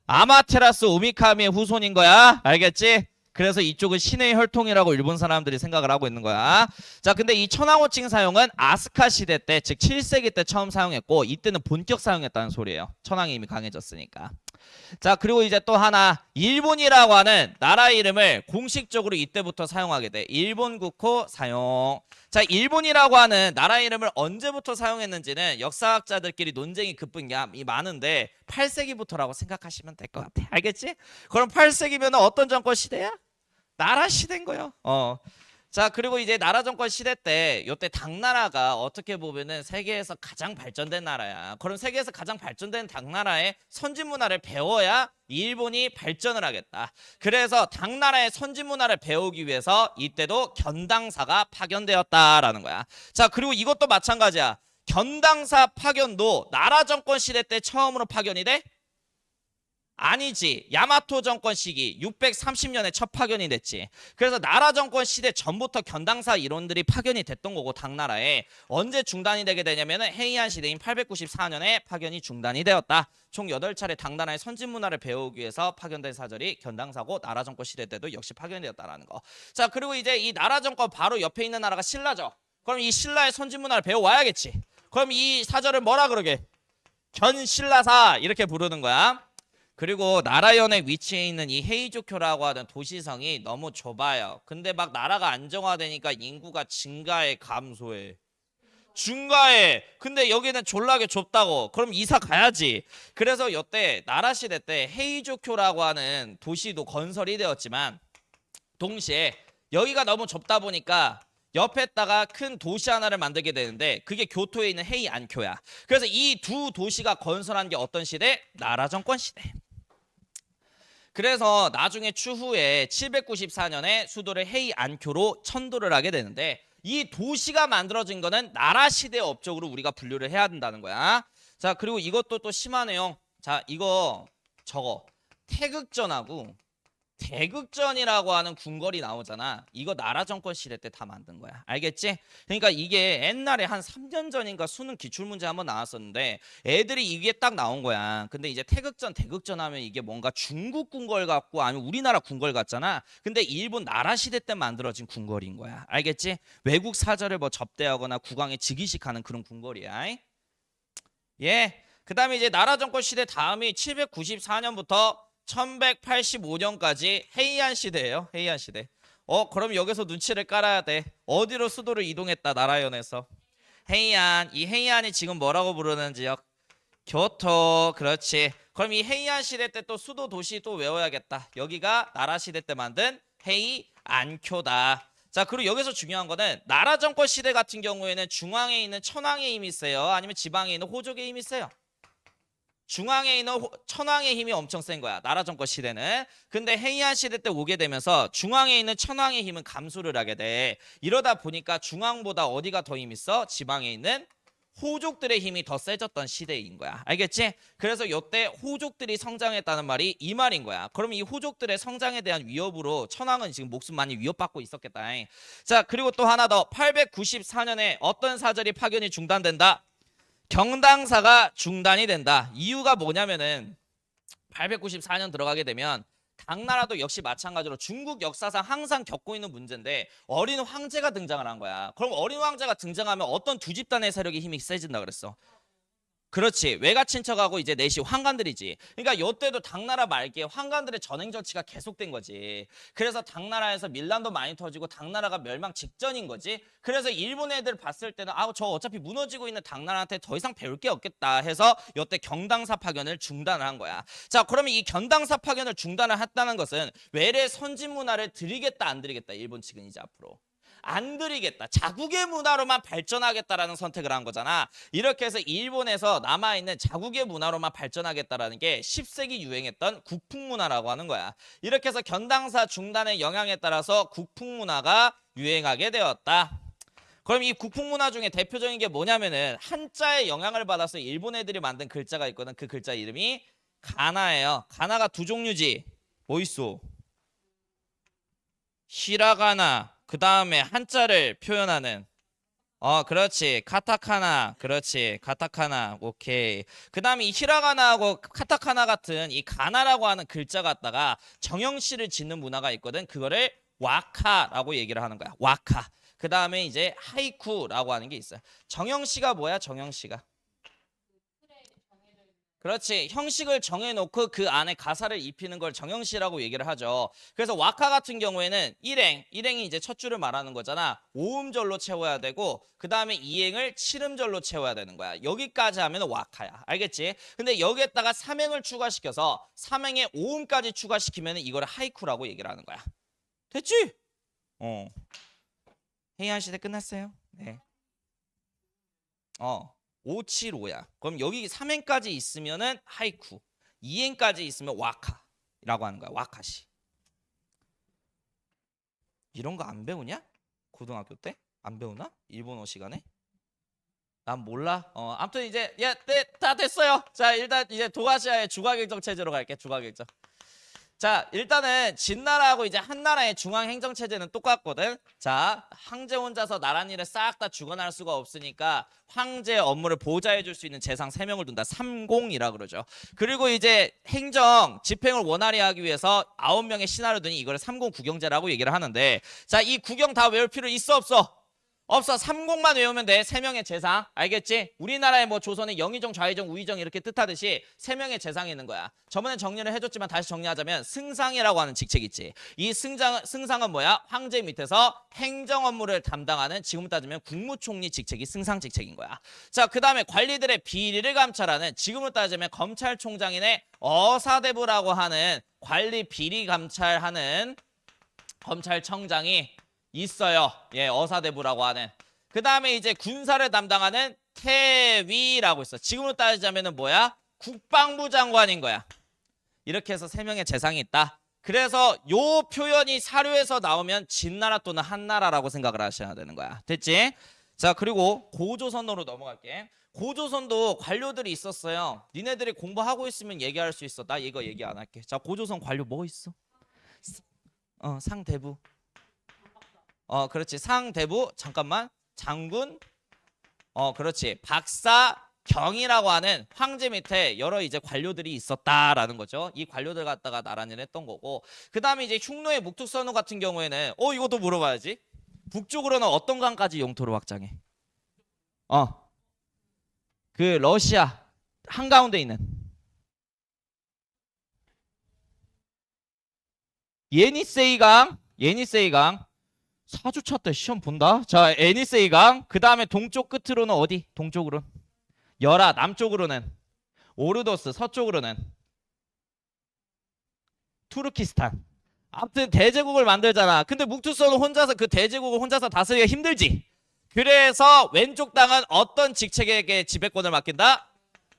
아마테라스 오미카미의 후손인 거야. 알겠지? 그래서 이쪽은 신의 혈통이라고 일본 사람들이 생각을 하고 있는 거야. 자, 근데 이 천황호칭 사용은 아스카 시대 때, 즉 7세기 때 처음 사용했고 이때는 본격 사용했다는 소리예요. 천황이 이미 강해졌으니까. 자, 그리고 이제 또 하나, 일본이라고 하는 나라 이름을 공식적으로 이때부터 사용하게 돼. 일본 국호 사용. 자, 일본이라고 하는 나라 이름을 언제부터 사용했는지는 역사학자들끼리 논쟁이 급분이 많은데 8세기부터라고 생각하시면 될 것 같아. 알겠지? 그럼 8세기면 어떤 정권 시대야? 나라 시대인 거예요. 자, 그리고 이제 나라 정권 시대 때 요때 당나라가 어떻게 보면은 세계에서 가장 발전된 나라야. 그럼 세계에서 가장 발전된 당나라의 선진 문화를 배워야 일본이 발전을 하겠다. 그래서 당나라의 선진 문화를 배우기 위해서 이때도 견당사가 파견되었다라는 거야. 자, 그리고 이것도 마찬가지야. 견당사 파견도 나라 정권 시대 때 처음으로 파견이 돼? 아니지. 야마토 정권 시기 630년에 첫 파견이 됐지. 그래서 나라 정권 시대 전부터 견당사 이론들이 파견이 됐던 거고 당나라에 언제 중단이 되게 되냐면은 헤이안 시대인 894년에 파견이 중단이 되었다. 총 8차례 당나라의 선진 문화를 배우기 위해서 파견된 사절이 견당사고 나라 정권 시대 때도 역시 파견이 되었다라는 거. 자, 그리고 이제 이 나라 정권 바로 옆에 있는 나라가 신라죠. 그럼 이 신라의 선진 문화를 배워와야겠지. 그럼 이 사절을 뭐라 그러게? 견신라사 이렇게 부르는 거야. 그리고 나라연에 위치해 있는 이 헤이조쿄라고 하는 도시성이 너무 좁아요. 근데 막 나라가 안정화되니까 인구가 증가해 감소해. 증가해. 근데 여기는 졸라게 좁다고. 그럼 이사 가야지. 그래서 이때 나라 시대 때 헤이조쿄라고 하는 도시도 건설이 되었지만 동시에 여기가 너무 좁다 보니까 옆에다가 큰 도시 하나를 만들게 되는데 그게 교토에 있는 헤이안쿄야. 그래서 이 두 도시가 건설한 게 어떤 시대? 나라 정권 시대. 그래서 나중에 추후에 794년에 수도를 헤이안쿄로 천도를 하게 되는데 이 도시가 만들어진 거는 나라 시대 업적으로 우리가 분류를 해야 된다는 거야. 자, 그리고 이것도 또 심하네요. 자, 이거 저거 태극전하고 대극전이라고 하는 궁궐이 나오잖아. 이거 나라 정권 시대 때 다 만든 거야. 알겠지? 그러니까 이게 옛날에 한 3년 전인가 수능 기출문제 한번 나왔었는데 애들이 이게 딱 나온 거야. 근데 이제 태극전, 대극전 하면 이게 뭔가 중국 궁궐 같고 아니면 우리나라 궁궐 같잖아. 근데 일본 나라 시대 때 만들어진 궁궐인 거야. 알겠지? 외국 사절을 뭐 접대하거나 국왕에 즉위식하는 그런 궁궐이야. 예. 그 다음에 이제 나라 정권 시대 다음이 794년부터 1185년까지 헤이안 시대예요. 헤이안 시대. 그럼 여기서 눈치를 깔아야 돼. 어디로 수도를 이동했다 나라연에서. 헤이안. 이 헤이안이 지금 뭐라고 부르는 지역? 교토. 그렇지. 그럼 이 헤이안 시대 때 또 수도 도시 또 외워야겠다. 여기가 나라 시대 때 만든 헤이안쿄다. 자, 그리고 여기서 중요한 거는 나라 정권 시대 같은 경우에는 중앙에 있는 천황의 힘이 세요? 아니면 지방에 있는 호족의 힘이 세요? 중앙에 있는 천황의 힘이 엄청 센 거야. 나라 정권 시대는. 근데 헤이안 시대 때 오게 되면서 중앙에 있는 천황의 힘은 감소를 하게 돼. 이러다 보니까 중앙보다 어디가 더 힘이 있어? 지방에 있는 호족들의 힘이 더 세졌던 시대인 거야. 알겠지? 그래서 이때 호족들이 성장했다는 말이 이 말인 거야. 그럼 이 호족들의 성장에 대한 위협으로 천황은 지금 목숨 많이 위협받고 있었겠다. 자, 그리고 또 하나 더. 894년에 어떤 사절이 파견이 중단된다? 경당사가 중단이 된다. 이유가 뭐냐면은 894년 들어가게 되면 당나라도 역시 마찬가지로 중국 역사상 항상 겪고 있는 문제인데 어린 황제가 등장을 한 거야. 그럼 어린 황제가 등장하면 어떤 두 집단의 세력이 힘이 세진다 그랬어. 그렇지. 외가 친척하고 이제 넷이 환관들이지. 그러니까 요때도 당나라 말기에 환관들의 전행 정치가 계속된 거지. 그래서 당나라에서 밀란도 많이 터지고 당나라가 멸망 직전인 거지. 그래서 일본 애들 봤을 때는 저 어차피 무너지고 있는 당나라한테 더 이상 배울 게 없겠다 해서 요때 경당사 파견을 중단을 한 거야. 자, 그러면 이 경당사 파견을 중단을 했다는 것은 외래 선진 문화를 드리겠다 안 드리겠다 일본 측은 이제 앞으로. 안 드리겠다. 자국의 문화로만 발전하겠다라는 선택을 한 거잖아. 이렇게 해서 일본에서 남아있는 자국의 문화로만 발전하겠다라는 게 10세기 유행했던 국풍문화라고 하는 거야. 이렇게 해서 견당사 중단의 영향에 따라서 국풍문화가 유행하게 되었다. 그럼 이 국풍문화 중에 대표적인 게 뭐냐면은 한자의 영향을 받아서 일본 애들이 만든 글자가 있거든. 그 글자 이름이 가나예요. 가나가 두 종류지. 뭐 있어? 히라가나. 그 다음에 한자를 표현하는 그렇지. 카타카나. 그렇지. 카타카나. 오케이. 그 다음에 이 히라가나하고 카타카나 같은 이 가나라고 하는 글자 갖다가 정형시를 짓는 문화가 있거든. 그거를 와카라고 얘기를 하는 거야. 와카. 그 다음에 이제 하이쿠라고 하는 게 있어요. 정형시가 뭐야? 정형시가. 그렇지. 형식을 정해놓고 그 안에 가사를 입히는 걸 정형시라고 얘기를 하죠. 그래서 와카 같은 경우에는 일행이 이제 첫 줄을 말하는 거잖아. 5음절로 채워야 되고 그 다음에 이행을 7음절로 채워야 되는 거야. 여기까지 하면 와카야. 알겠지? 근데 여기에다가 삼행을 추가시켜서 삼행에 5음까지 추가시키면 이거를 하이쿠라고 얘기를 하는 거야. 됐지? 헤이한 시대 끝났어요. 네. 575야. 그럼 여기 3행까지 있으면은 하이쿠, 2행까지 있으면 와카라고 하는 거야. 와카시. 이런 거 안 배우냐? 고등학교 때? 안 배우나? 일본어 시간에? 난 몰라. 아무튼 이제 다 됐어요. 자, 일단 이제 동아시아의 주과결정 체제로 갈게. 주과결정. 자, 일단은 진나라하고 이제 한나라의 중앙행정체제는 똑같거든. 자, 황제 혼자서 나랏일을 싹 다 주관할 수가 없으니까 황제의 업무를 보좌해 줄 수 있는 재상 3명을 둔다. 삼공이라 그러죠. 그리고 이제 행정, 집행을 원활히 하기 위해서 9명의 신하를 두니 이걸 삼공구경제라고 얘기를 하는데 자, 이 구경 다 외울 필요 있어 없어? 없어. 3공만 외우면 돼. 3명의 재상. 알겠지? 우리나라의 뭐 조선의 영의정, 좌의정, 우의정 이렇게 뜻하듯이 3명의 재상이 있는 거야. 저번에 정리를 해줬지만 다시 정리하자면 승상이라고 하는 직책 있지. 이 승상은 뭐야? 황제 밑에서 행정 업무를 담당하는 지금 따지면 국무총리 직책이 승상 직책인 거야. 자, 그 다음에 관리들의 비리를 감찰하는 지금으로 따지면 검찰총장인의 어사대부라고 하는 관리 비리 감찰하는 검찰청장이 있어요. 예, 어사대부라고 하는. 그 다음에 이제 군사를 담당하는 태위라고 있어. 지금으로 따지자면은 뭐야? 국방부 장관인 거야. 이렇게 해서 3명의 재상이 있다. 그래서 요 표현이 사료에서 나오면 진나라 또는 한나라라고 생각을 하셔야 되는 거야. 됐지? 자, 그리고 고조선으로 넘어갈게. 고조선도 관료들이 있었어요. 니네들이 공부하고 있으면 얘기할 수 있어. 나 이거 얘기 안 할게. 자, 고조선 관료 뭐 있어? 상대부. 그렇지. 상대부, 잠깐만. 장군, 그렇지. 박사, 경이라고 하는 황제 밑에 여러 이제 관료들이 있었다라는 거죠. 이 관료들 갖다가 나란히 했던 거고. 그 다음에 이제 흉노의 묵툭선후 같은 경우에는, 이것도 물어봐야지. 북쪽으로는 어떤 강까지 영토를 확장해? 그 러시아 한가운데 있는. 예니세이강. 4주차 때 시험 본다. 자, 에니세이강. 그 다음에 동쪽 끝으로는 어디? 동쪽으로는 열아. 남쪽으로는 오르도스. 서쪽으로는 투르키스탄. 아무튼 대제국을 만들잖아. 근데 묵투선은 혼자서 그 대제국을 혼자서 다스리기가 힘들지. 그래서 왼쪽 땅은 어떤 직책에게 지배권을 맡긴다?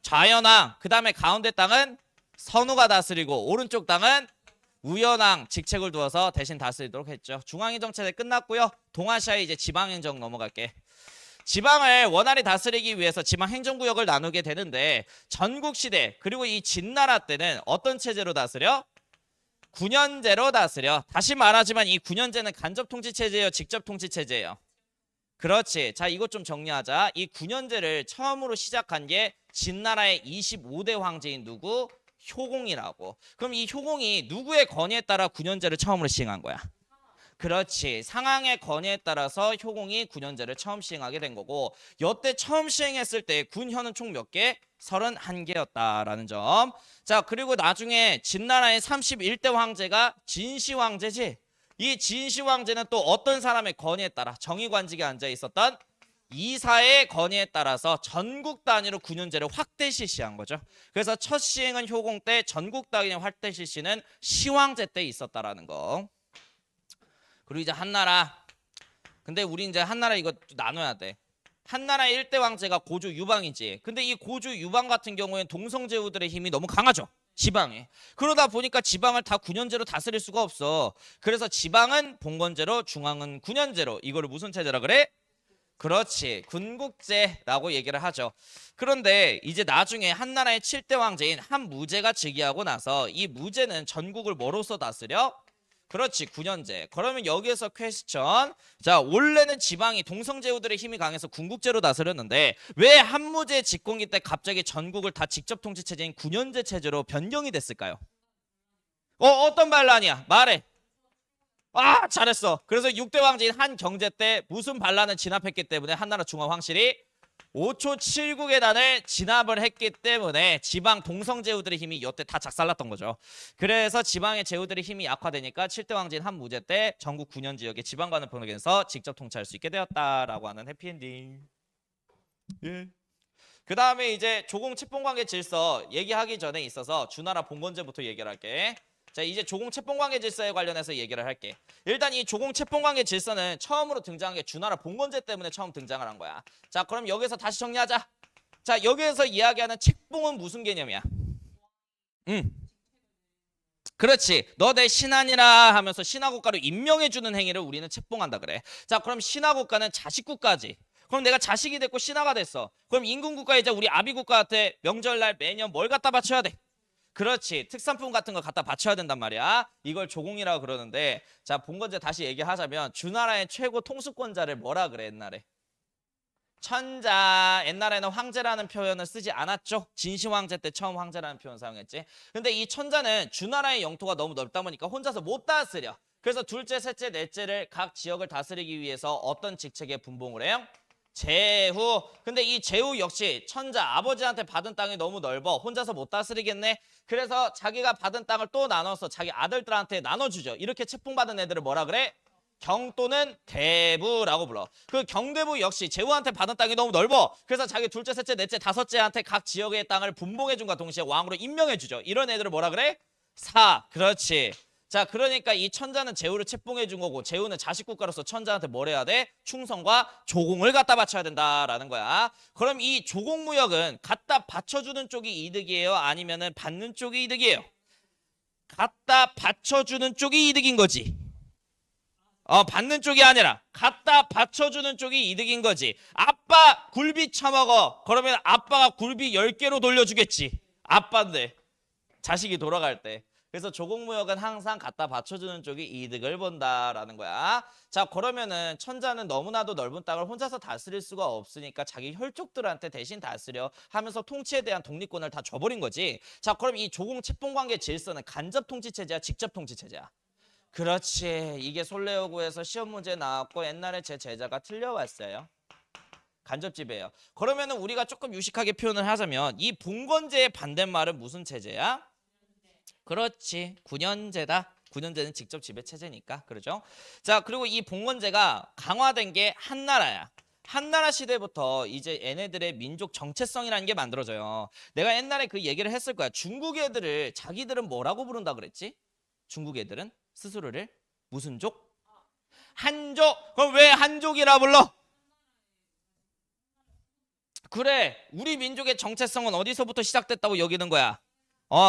좌연왕. 그 다음에 가운데 땅은 선우가 다스리고 오른쪽 땅은 우연왕 직책을 두어서 대신 다스리도록 했죠. 중앙행정체제 끝났고요. 동아시아의 이제 지방행정 넘어갈게. 지방을 원활히 다스리기 위해서 지방행정구역을 나누게 되는데 전국시대 그리고 이 진나라 때는 어떤 체제로 다스려? 9년제로 다스려. 다시 말하지만 이 9년제는 간접통치체제예요? 직접통치체제예요? 그렇지. 자, 이것 좀 정리하자. 이 9년제를 처음으로 시작한 게 진나라의 25대 황제인 누구? 효공이라고. 그럼 이 효공이 누구의 건의에 따라 9년제를 처음으로 시행한 거야? 그렇지. 상황의 건의에 따라서 효공이 9년제를 처음 시행하게 된 거고, 여태 처음 시행했을 때 군현은 총 몇 개? 31개였다라는 점. 자, 그리고 나중에 진나라의 31대 황제가 진시 황제지. 이 진시 황제는 또 어떤 사람의 건의에 따라 정의관직에 앉아 있었던 이사의 건의에 따라서 전국 단위로 9년제를 확대 실시한 거죠. 그래서 첫 시행은 효공 때, 전국 단위 확대 실시는 시황제 때 있었다라는 거. 그리고 이제 한나라. 근데 우리 이제 한나라 이거 나눠야 돼. 한나라 1대 황제가 고조 유방이지. 근데 이 고조 유방 같은 경우에는 동성제후들의 힘이 너무 강하죠. 지방에. 그러다 보니까 지방을 다 9년제로 다스릴 수가 없어. 그래서 지방은 봉건제로, 중앙은 9년제로. 이거를 무슨 체제라 그래? 그렇지. 군국제라고 얘기를 하죠. 그런데 이제 나중에 한나라의 7대 황제인 한무제가 즉위하고 나서 이 무제는 전국을 뭐로서 다스려? 그렇지. 9년제. 그러면 여기에서 퀘스천. 자, 원래는 지방이 동성제후들의 힘이 강해서 군국제로 다스렸는데 왜 한무제 집권기 때 갑자기 전국을 다 직접 통치 체제인 9년제 체제로 변경이 됐을까요? 어떤 반란이야? 말해. 아, 잘했어. 그래서 6대 황제인 한경제 때 무슨 반란을 진압했기 때문에 한나라 중앙 황실이 5초 7국의 단을 진압을 했기 때문에 지방 동성제후들의 힘이 이때 다 작살났던 거죠. 그래서 지방의 제후들의 힘이 약화되니까 7대 황제인 한무제 때 전국 9년 지역의 지방관을 보내면서 직접 통치할 수 있게 되었다라고 하는 해피엔딩. 예. 그 다음에 이제 조공 채봉관계 질서 얘기하기 전에 있어서 주나라 봉건제부터 얘기를 할게. 자, 이제 조공 채봉관계 질서에 관련해서 얘기를 할게. 일단 이 조공 채봉관계 질서는 처음으로 등장한 게 주나라 봉건제 때문에 처음 등장을 한 거야. 자, 그럼 여기서 다시 정리하자. 자, 여기에서 이야기하는 책봉은 무슨 개념이야? 그렇지. 너 내 신하니라 하면서 신하국가로 임명해주는 행위를 우리는 책봉한다 그래. 자, 그럼 신하국가는 자식국가지. 그럼 내가 자식이 됐고 신하가 됐어. 그럼 임금국가 이제 우리 아비국가한테 명절날 매년 뭘 갖다 바쳐야 돼? 그렇지. 특산품 같은 거 갖다 바쳐야 된단 말이야. 이걸 조공이라고 그러는데, 자, 봉건제 다시 얘기하자면 주나라의 최고 통수권자를 뭐라 그래 옛날에? 천자. 옛날에는 황제라는 표현을 쓰지 않았죠. 진시황제 때 처음 황제라는 표현 사용했지. 근데 이 천자는 주나라의 영토가 너무 넓다 보니까 혼자서 못 다스려. 그래서 둘째, 셋째, 넷째를 각 지역을 다스리기 위해서 어떤 직책에 분봉을 해요? 제후. 근데 이 제후 역시 천자 아버지한테 받은 땅이 너무 넓어 혼자서 못 다스리겠네. 그래서 자기가 받은 땅을 또 나눠서 자기 아들들한테 나눠주죠. 이렇게 책봉받은 애들을 뭐라 그래? 경 또는 대부라고 불러. 그 경대부 역시 제후한테 받은 땅이 너무 넓어. 그래서 자기 둘째, 셋째, 넷째, 다섯째한테 각 지역의 땅을 분봉해준과 동시에 왕으로 임명해주죠. 이런 애들을 뭐라 그래? 사. 그렇지. 자, 그러니까 이 천자는 제후를 책봉해 준 거고 제후는 자식국가로서 천자한테 뭘 해야 돼? 충성과 조공을 갖다 바쳐야 된다라는 거야. 그럼 이 조공무역은 갖다 바쳐주는 쪽이 이득이에요? 아니면은 받는 쪽이 이득이에요? 갖다 바쳐주는 쪽이 이득인 거지. 받는 쪽이 아니라 갖다 바쳐주는 쪽이 이득인 거지. 아빠 굴비 처먹어. 그러면 아빠가 굴비 10개로 돌려주겠지. 아빠인데 자식이 돌아갈 때. 그래서 조공무역은 항상 갖다 바쳐주는 쪽이 이득을 본다라는 거야. 자, 그러면은 천자는 너무나도 넓은 땅을 혼자서 다스릴 수가 없으니까 자기 혈족들한테 대신 다스려 하면서 통치에 대한 독립권을 다 줘버린 거지. 자, 그럼 이 조공 책봉관계 질서는 간접 통치 체제야, 직접 통치 체제야? 그렇지. 이게 솔레오구에서 시험 문제 나왔고 옛날에 제 제자가 틀려왔어요. 간접 지배예요. 그러면은 우리가 조금 유식하게 표현을 하자면 이 봉건제의 반대말은 무슨 체제야? 그렇지. 9년제다. 9년제는 직접 지배 체제니까. 그러죠? 자, 그리고 이 봉건제가 강화된 게 한나라야. 한나라 시대부터 이제 얘네들의 민족 정체성이라는 게 만들어져요. 내가 옛날에 그 얘기를 했을 거야. 중국 애들을 자기들은 뭐라고 부른다 그랬지? 중국 애들은 스스로를 무슨 족? 한족. 그럼 왜 한족이라 불러? 그래. 우리 민족의 정체성은 어디서부터 시작됐다고 여기는 거야?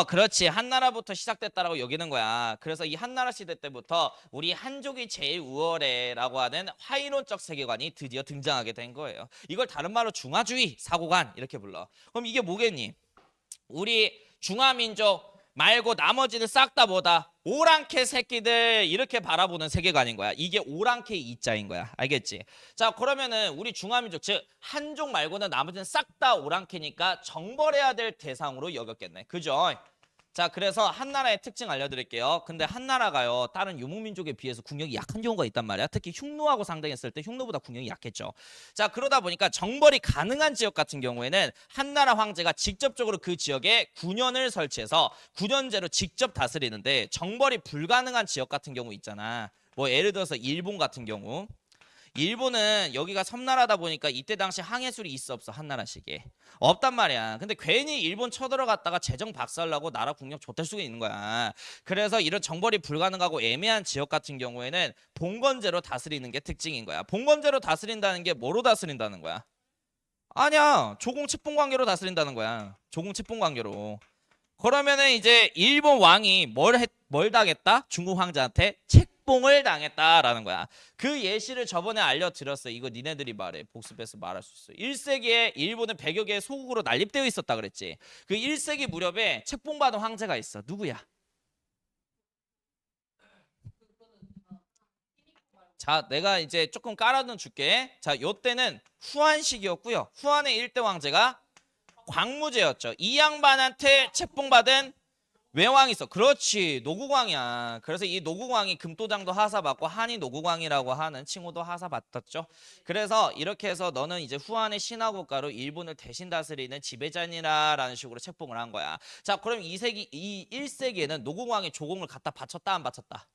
그렇지. 한나라부터 시작됐다라고 여기는 거야. 그래서 이 한나라 시대 때부터 우리 한족이 제일 우월해라고 하는 화이론적 세계관이 드디어 등장하게 된 거예요. 이걸 다른 말로 중화주의 사고관 이렇게 불러. 그럼 이게 뭐겠니? 우리 중화민족 말고 나머지는 싹 다 뭐다? 오랑캐 새끼들 이렇게 바라보는 세계관인 거야. 이게 오랑캐 이자인 거야. 알겠지? 자, 그러면은 우리 중화민족 즉 한족 말고는 나머지는 싹 다 오랑캐니까 정벌해야 될 대상으로 여겼겠네. 그죠? 자, 그래서 한나라의 특징 알려드릴게요. 근데 한나라가요, 다른 유목민족에 비해서 국력이 약한 경우가 있단 말이야. 특히 흉노하고 상대했을 때 흉노보다 국력이 약했죠. 자, 그러다 보니까 정벌이 가능한 지역 같은 경우에는 한나라 황제가 직접적으로 그 지역에 군현을 설치해서 군현제로 직접 다스리는데, 정벌이 불가능한 지역 같은 경우 있잖아. 뭐 예를 들어서 일본 같은 경우. 일본은 여기가 섬나라다 보니까 이때 당시 항해술이 있어 없어? 한나라식에 없단 말이야. 근데 괜히 일본 쳐들어갔다가 재정 박살나고 나라 국력 좆될 수가 있는 거야. 그래서 이런 정벌이 불가능하고 애매한 지역 같은 경우에는 봉건제로 다스리는 게 특징인 거야. 봉건제로 다스린다는 게 뭐로 다스린다는 거야? 아니야, 조공 책봉 관계로 다스린다는 거야. 조공 책봉 관계로. 그러면은 이제 일본 왕이 뭘 당했다? 중국 황제한테 책봉을 당했다라는 거야. 그 예시를 저번에 알려드렸어. 이거 니네들이 말해. 복습해서 말할 수 있어. 1세기에 일본은 100여 개의 소국으로 난립되어 있었다 그랬지. 그 1세기 무렵에 책봉받은 황제가 있어. 누구야? 자, 내가 이제 조금 깔아둔 줄게. 자, 요때는 후한시기였고요. 후한의 1대 황제가 광무제였죠. 이 양반한테 책봉받은 외왕이 있어. 그렇지, 노국왕이야. 그래서 이 노국왕이 금도장도 하사받고 한이 노국왕이라고 하는 칭호도 하사받았죠. 그래서 이렇게 해서 너는 이제 후한의 신하국가로 일본을 대신 다스리는 지배자니라라는 식으로 책봉을 한 거야. 자, 그럼 이 1세기에는 노국왕이 조공을 갖다 바쳤다 안 바쳤다?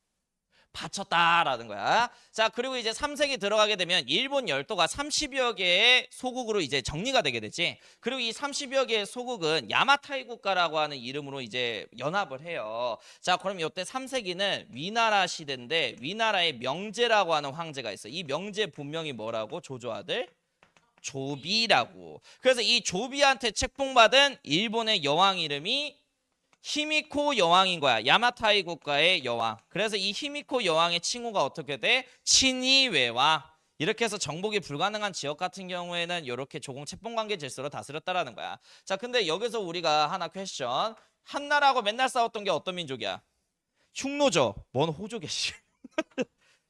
바쳤다라는 거야. 자, 그리고 이제 3세기 들어가게 되면 일본 열도가 30여 개의 소국으로 이제 정리가 되게 되지. 그리고 이 30여 개의 소국은 야마타이 국가라고 하는 이름으로 이제 연합을 해요. 자, 그럼 이때 3세기는 위나라 시대인데, 위나라의 명제라고 하는 황제가 있어. 이 명제 본명이 뭐라고? 조조 아들 조비라고. 그래서 이 조비한테 책봉받은 일본의 여왕 이름이 히미코 여왕인 거야. 야마타이 국가의 여왕. 그래서 이 히미코 여왕의 칭호가 어떻게 돼? 친이외왕. 이렇게 해서 정복이 불가능한 지역 같은 경우에는 이렇게 조공 책봉 관계 질서로 다스렸다라는 거야. 자, 근데 여기서 우리가 하나 퀘스천. 한나라하고 맨날 싸웠던 게 어떤 민족이야? 흉노죠. 뭔 호족이야, 씨.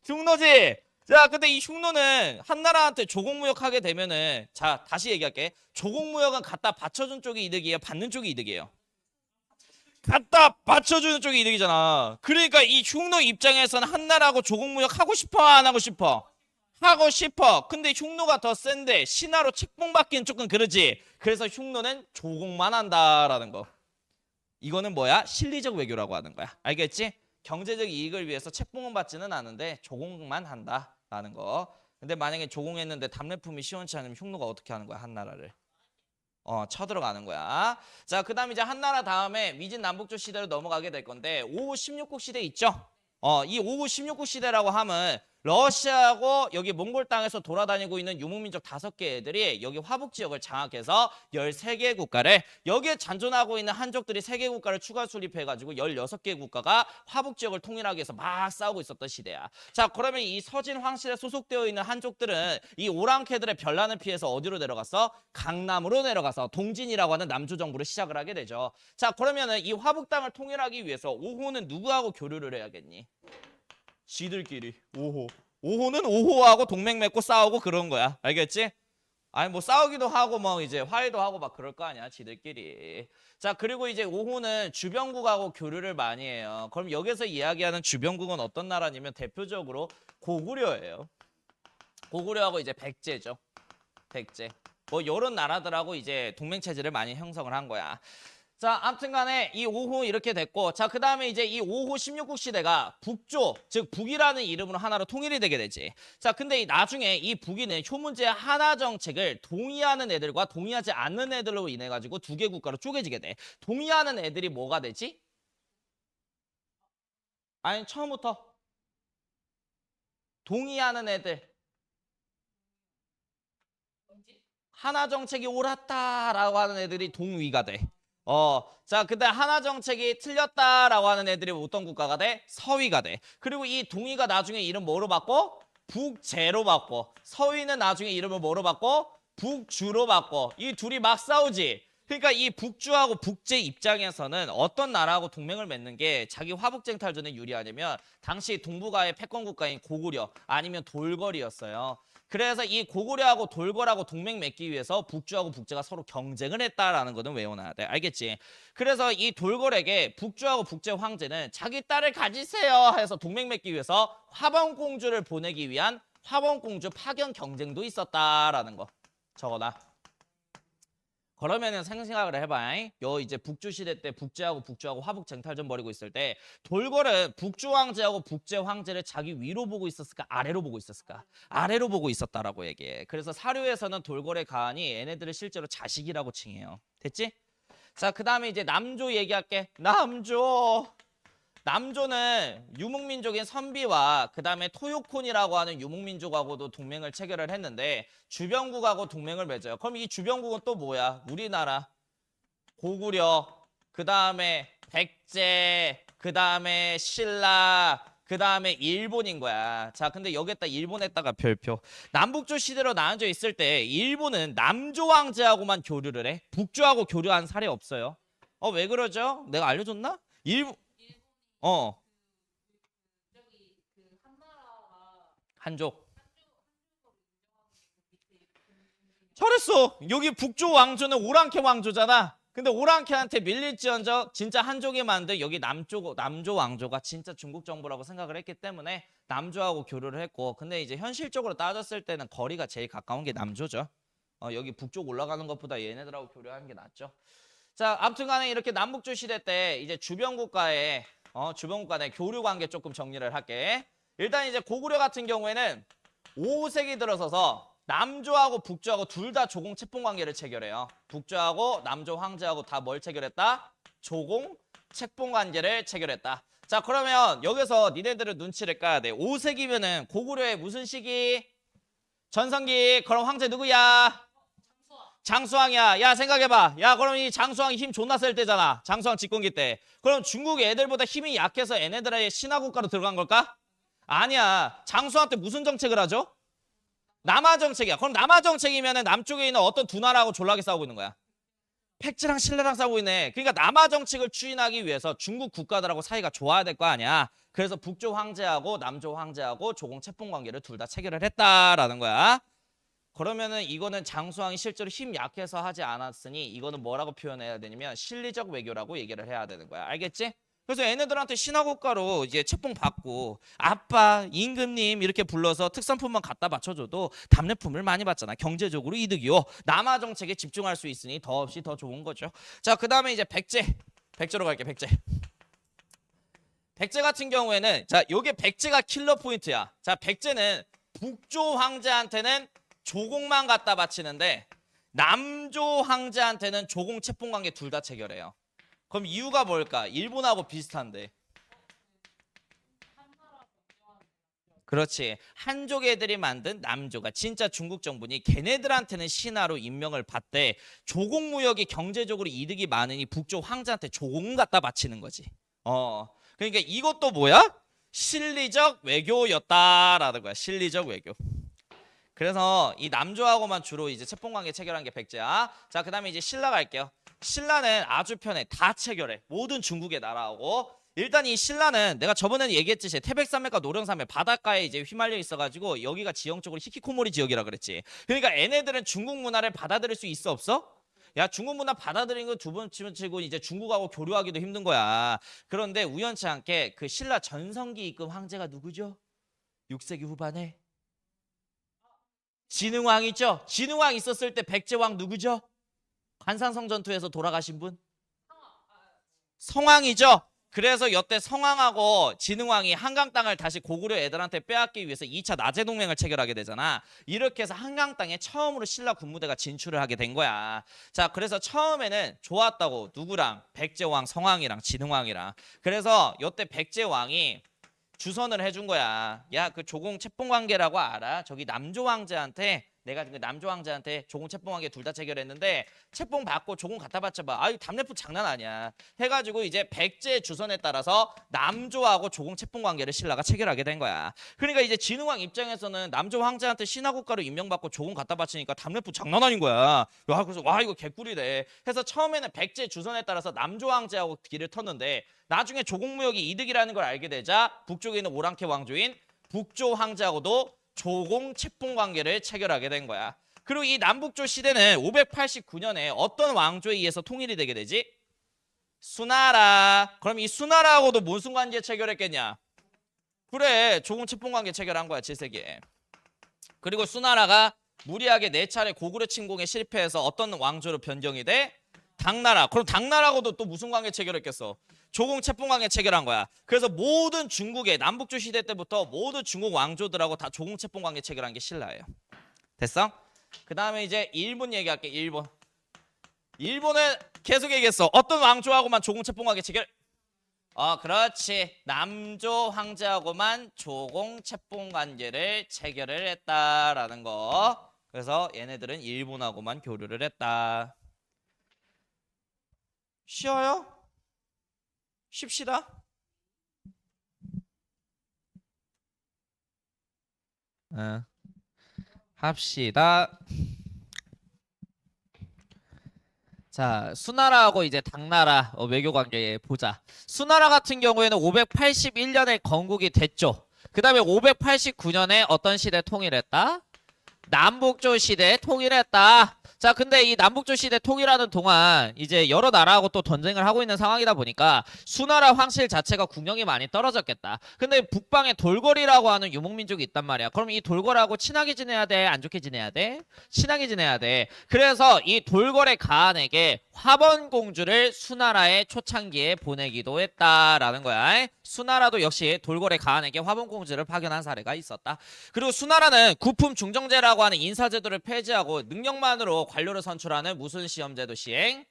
흉노지. 자, 근데 이 흉노는 한나라한테 조공무역하게 되면은, 자, 다시 얘기할게. 조공무역은 갖다 받쳐준 쪽이 이득이에요? 받는 쪽이 이득이에요? 갖다 받쳐주는 쪽이 이득이잖아. 그러니까 이 흉노 입장에서는 한나라하고 조공무역 하고 싶어 안 하고 싶어? 하고 싶어. 근데 흉노가 더 센데 신하로 책봉받기는 조금 그러지. 그래서 흉노는 조공만 한다라는 거. 이거는 뭐야? 실리적 외교라고 하는 거야. 알겠지? 경제적 이익을 위해서 책봉은 받지는 않은데 조공만 한다라는 거. 근데 만약에 조공했는데 답례품이 시원치 않으면 흉노가 어떻게 하는 거야? 한나라를 쳐들어가는 거야. 자, 그 다음 이제 한나라 다음에 위진 남북조 시대로 넘어가게 될 건데, 5후 16국 시대 있죠? 이 5후 16국 시대라고 하면 러시아하고 여기 몽골 땅에서 돌아다니고 있는 유목민족 5개 애들이 여기 화북 지역을 장악해서 13개 국가를, 여기에 잔존하고 있는 한족들이 3개 국가를 추가 수립해가지고 16개 국가가 화북 지역을 통일하기 위해서 막 싸우고 있었던 시대야. 자, 그러면 이 서진 황실에 소속되어 있는 한족들은 이 오랑캐들의 변란을 피해서 어디로 내려갔어? 강남으로 내려가서 동진이라고 하는 남조 정부를 시작을 하게 되죠. 자, 그러면은 이 화북 땅을 통일하기 위해서 오호는 누구하고 교류를 해야겠니? 지들끼리. 오호는 오호하고 동맹 맺고 싸우고 그런 거야. 알겠지? 아니 뭐 싸우기도 하고 뭐 이제 화해도 하고 막 그럴 거 아니야, 지들끼리. 자, 그리고 이제 오호는 주변국하고 교류를 많이 해요. 그럼 여기서 이야기하는 주변국은 어떤 나라냐면 대표적으로 고구려예요. 고구려하고 이제 백제죠. 백제. 뭐 이런 나라들하고 이제 동맹 체제를 많이 형성을 한 거야. 자, 아무튼간에 이 5호 이렇게 됐고, 자, 그 다음에 이제 이 5호 16국 시대가 북조, 즉 북이라는 이름으로 하나로 통일이 되게 되지. 자, 근데 나중에 이 북이는 효문제 하나 정책을 동의하는 애들과 동의하지 않는 애들로 인해 가지고 2개 국가로 쪼개지게 돼. 동의하는 애들이 뭐가 되지? 아니, 처음부터 동의하는 애들. 하나 정책이 옳았다라고 하는 애들이 동위가 돼. 자, 근데 하나 정책이 틀렸다라고 하는 애들이 어떤 국가가 돼? 서위가 돼. 그리고 이 동위가 나중에 이름 뭐로 바꿔? 북제로 바꿔. 서위는 나중에 이름을 뭐로 바꿔? 북주로 바꿔. 이 둘이 막 싸우지. 그러니까 이 북주하고 북제 입장에서는 어떤 나라하고 동맹을 맺는 게 자기 화북쟁 탈전에 유리하냐면, 당시 동북아의 패권 국가인 고구려 아니면 돌거리였어요. 그래서 이 고구려하고 돌궐하고 동맹 맺기 위해서 북주하고 북제가 서로 경쟁을 했다라는 거는 외워놔야 돼. 알겠지? 그래서 이 돌궐에게 북주하고 북제 황제는 자기 딸을 가지세요 해서 동맹 맺기 위해서 화범공주를 보내기 위한 화범공주 파견 경쟁도 있었다라는 거 적어놔. 그러면은 생각을 해봐. 요 이제 북주 시대 때 북제하고 북주하고 화북 쟁탈전 벌이고 있을 때 돌궐은 북주 황제하고 북제 황제를 자기 위로 보고 있었을까 아래로 보고 있었을까? 아래로 보고 있었다라고 얘기해. 그래서 사료에서는 돌궐의 가안이 얘네들을 실제로 자식이라고 칭해요. 됐지? 자, 그 다음에 이제 남조 얘기할게. 남조는 유목민족인 선비와 그 다음에 토요콘이라고 하는 유목민족하고도 동맹을 체결을 했는데 주변국하고 동맹을 맺어요. 그럼 이 주변국은 또 뭐야? 우리나라, 고구려, 그 다음에 백제, 그 다음에 신라, 그 다음에 일본인 거야. 자, 근데 여기에다 일본에다가 별표. 남북조 시대로 나눠져 있을 때 일본은 남조 황제하고만 교류를 해. 북조하고 교류한 사례 없어요. 왜 그러죠? 내가 알려줬나? 어, 한족. 잘했어. 여기 북조 왕조는 오랑캐 왕조잖아. 근데 오랑캐한테 밀릴지언정 진짜 한족이 만든 여기 남조 왕조가 진짜 중국 정부라고 생각을 했기 때문에 남조하고 교류를 했고, 근데 이제 현실적으로 따졌을 때는 거리가 제일 가까운 게 남조죠. 여기 북쪽 올라가는 것보다 얘네들하고 교류하는 게 낫죠. 자, 아무튼간에 이렇게 남북조 시대 때 이제 주변 국가의 교류 관계 조금 정리를 할게. 일단 이제 고구려 같은 경우에는 5세기 들어서서 남조하고 북조하고 둘 다 조공 채뽕 관계를 체결해요. 북조하고 남조 황제하고 다 뭘 체결했다? 조공 채뽕 관계를 체결했다. 자, 그러면 여기서 니네들은 눈치를 까야 돼. 5세기면은 고구려의 무슨 시기? 전성기. 그럼 황제 누구야? 장수왕이야. 야, 생각해봐. 야, 그럼 이 장수왕이 힘 존나 셀 때잖아. 장수왕 집권기 때. 그럼 중국 애들보다 힘이 약해서 얘네들의 신화국가로 들어간 걸까? 아니야. 장수왕 때 무슨 정책을 하죠? 남하 정책이야. 그럼 남하 정책이면은 남쪽에 있는 어떤 두 나라하고 졸라게 싸우고 있는 거야. 팩트랑 신라랑 싸우고 있네. 그러니까 남하 정책을 추진하기 위해서 중국 국가들하고 사이가 좋아야 될 거 아니야. 그래서 북조 황제하고 남조 황제하고 조공 채뽕 관계를 둘 다 체결을 했다라는 거야. 그러면은 이거는 장수왕이 실제로 힘 약해서 하지 않았으니 이거는 뭐라고 표현해야 되냐면 실리적 외교라고 얘기를 해야 되는 거야. 알겠지? 그래서 얘네들한테 신화국가로 이제 채뽕 받고 아빠, 임금님 이렇게 불러서 특산품만 갖다 바쳐줘도 답례품을 많이 받잖아. 경제적으로 이득이요. 남하 정책에 집중할 수 있으니 더없이 더 좋은 거죠. 자, 그 다음에 이제 백제로 갈게. 백제 같은 경우에는 자, 요게 백제가 킬러 포인트야. 자, 백제는 북조 황제한테는 조공만 갖다 바치는데 남조 황제한테는 조공 채뽕 관계 둘 다 체결해요. 그럼 이유가 뭘까? 일본하고 비슷한데. 그렇지. 한족 애들이 만든 남조가 진짜 중국 정부니 걔네들한테는 신하로 임명을 받되 조공무역이 경제적으로 이득이 많으니 북조 황제한테 조공 갖다 바치는 거지. 그러니까 이것도 뭐야? 실리적 외교였다라는 거야. 실리적 외교. 그래서 이 남조하고만 주로 이제 채뽕관계 체결한 게 백제야. 자, 그다음에 이제 신라 갈게요. 신라는 아주 편해. 다 체결해. 모든 중국의 나라하고. 일단 이 신라는 내가 저번에 얘기했듯이 태백산맥과 노령산맥 바닷가에 이제 휘말려 있어가지고 여기가 지형적으로 히키코모리 지역이라 그랬지. 그러니까 얘네들은 중국 문화를 받아들일 수 있어 없어? 야, 중국 문화 받아들이는 거 두 번 치고 이제 중국하고 교류하기도 힘든 거야. 그런데 우연치 않게 그 신라 전성기 입금 황제가 누구죠? 6세기 후반에 진흥왕 있죠? 진흥왕 있었을 때 백제왕 누구죠? 관산성 전투에서 돌아가신 분? 성왕이죠? 그래서 여태 성왕하고 진흥왕이 한강 땅을 다시 고구려 애들한테 빼앗기 위해서 2차 나제 동맹을 체결하게 되잖아. 이렇게 해서 한강 땅에 처음으로 신라 군부대가 진출을 하게 된 거야. 자, 그래서 처음에는 좋았다고. 누구랑? 백제왕, 성왕이랑 진흥왕이랑. 그래서 여태 백제왕이 주선을 해준 거야. 야, 그 조공 채뽕 관계라고 알아? 저기 남조 황제한테 내가 그 남조 황제한테 조공 채뽕 관계 둘 다 체결했는데 채뽕 받고 조공 갖다 바쳐봐. 아유, 답례품 장난 아니야. 해가지고 이제 백제 주선에 따라서 남조하고 조공 채뽕 관계를 신라가 체결하게 된 거야. 그러니까 이제 진흥왕 입장에서는 남조 황제한테 신하국가로 임명받고 조공 갖다 바치니까 답례품 장난 아닌 거야. 야, 그래서 와, 이거 개꿀이네. 해서 처음에는 백제 주선에 따라서 남조 황제하고 길을 텄는데 나중에 조공무역이 이득이라는 걸 알게 되자 북쪽에 있는 오랑캐 왕조인 북조 황제하고도 조공 채봉 관계를 체결하게 된 거야. 그리고 이 남북조 시대는 589년에 어떤 왕조에 의해서 통일이 되게 되지? 수나라. 그럼 이 수나라하고도 무슨 관계 체결했겠냐? 그래, 조공 채봉 관계 체결한 거야, 7세기에. 그리고 수나라가 무리하게 4차례 고구려 침공에 실패해서 어떤 왕조로 변경이 돼? 당나라. 그럼 당나라하고도 또 무슨 관계 체결했겠어? 조공 채봉 관계 체결한 거야. 그래서 모든 중국의 남북조 시대 때부터 모든 중국 왕조들하고 다 조공 채봉 관계 체결한 게 신라예요. 됐어? 그 다음에 이제 일본 얘기할게. 일본은 계속 얘기했어. 어떤 왕조하고만 조공 채봉 관계 체결? 그렇지. 남조 황제하고만 조공 채봉 관계를 체결을 했다라는 거. 그래서 얘네들은 일본하고만 교류를 했다. 쉬워요? 쉽시다. 합시다. 자, 수나라하고 이제 당나라 외교 관계 보자. 수나라 같은 경우에는 581년에 건국이 됐죠. 그 다음에 589년에 어떤 시대 통일했다? 남북조 시대 통일했다. 자, 근데 이 남북조 시대 통일하는 동안 이제 여러 나라하고 또 전쟁을 하고 있는 상황이다 보니까 수나라 황실 자체가 국력이 많이 떨어졌겠다. 근데 북방에 돌궐이라고 하는 유목민족이 있단 말이야. 그럼 이 돌궐하고 친하게 지내야 돼? 안 좋게 지내야 돼? 친하게 지내야 돼. 그래서 이 돌궐의 가한에게 화번공주를 수나라의 초창기에 보내기도 했다라는 거야. 수나라도 역시 돌궐의 가한에게 화번공주를 파견한 사례가 있었다. 그리고 수나라는 구품 중정제라고 하는 인사제도를 폐지하고 능력만으로 관료를 선출하는 무슨 시험제도 시행?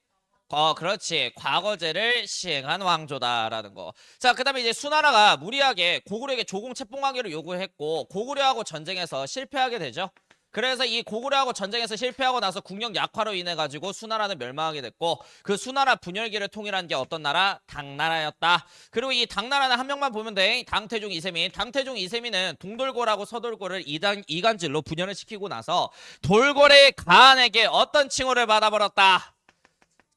그렇지. 과거제를 시행한 왕조다라는 거. 자, 그 다음에 이제 수나라가 무리하게 고구려에게 조공 채봉 관계를 요구했고 고구려하고 전쟁에서 실패하게 되죠. 그래서 이 고구려하고 전쟁에서 실패하고 나서 국력 약화로 인해 가지고 수나라는 멸망하게 됐고 그 수나라 분열기를 통일한 게 어떤 나라? 당나라였다. 그리고 이 당나라는 한 명만 보면 돼. 당태종 이세민. 당태종 이세민은 동돌궐하고 서돌궐을 이간질로 분열을 시키고 나서 돌궐의 가한에게 어떤 칭호를 받아버렸다?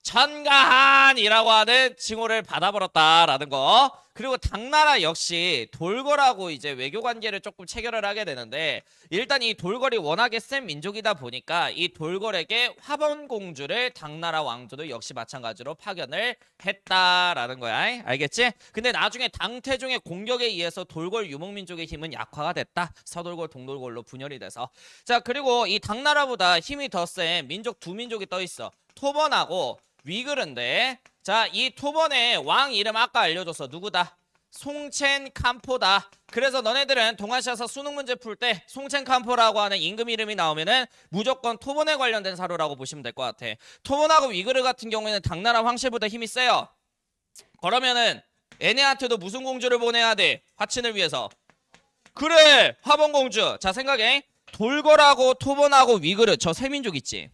천가한이라고 하는 칭호를 받아버렸다라는 거. 그리고 당나라 역시 돌궐하고 이제 외교 관계를 조금 체결을 하게 되는데 일단 이 돌궐이 워낙에 센 민족이다 보니까 이 돌궐에게 화번공주를 당나라 왕조도 역시 마찬가지로 파견을 했다라는 거야. 알겠지? 근데 나중에 당태종의 공격에 의해서 돌궐 유목민족의 힘은 약화가 됐다. 서돌궐 동돌궐로 분열이 돼서. 자, 그리고 이 당나라보다 힘이 더 센 민족 두 민족이 떠 있어. 토번하고 위그른데 자, 이 토번의 왕 이름 아까 알려줬어. 누구다? 송첸 캄포다. 그래서 너네들은 동아시아에서 수능 문제 풀 때 송첸 캄포라고 하는 임금 이름이 나오면은 무조건 토번에 관련된 사료라고 보시면 될 것 같아. 토번하고 위그르 같은 경우에는 당나라 황실보다 힘이 세요. 그러면은 얘네한테도 무슨 공주를 보내야 돼? 화친을 위해서. 그래, 화번공주. 자, 생각해. 돌궐하고 토번하고 위그르 저 세 민족 있지.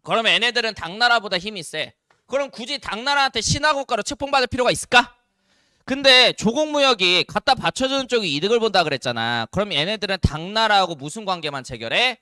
그러면 얘네들은 당나라보다 힘이 세. 그럼 굳이 당나라한테 신하국가로 책봉받을 필요가 있을까? 근데 조공무역이 갖다 받쳐주는 쪽이 이득을 본다 그랬잖아. 그럼 얘네들은 당나라하고 무슨 관계만 체결해?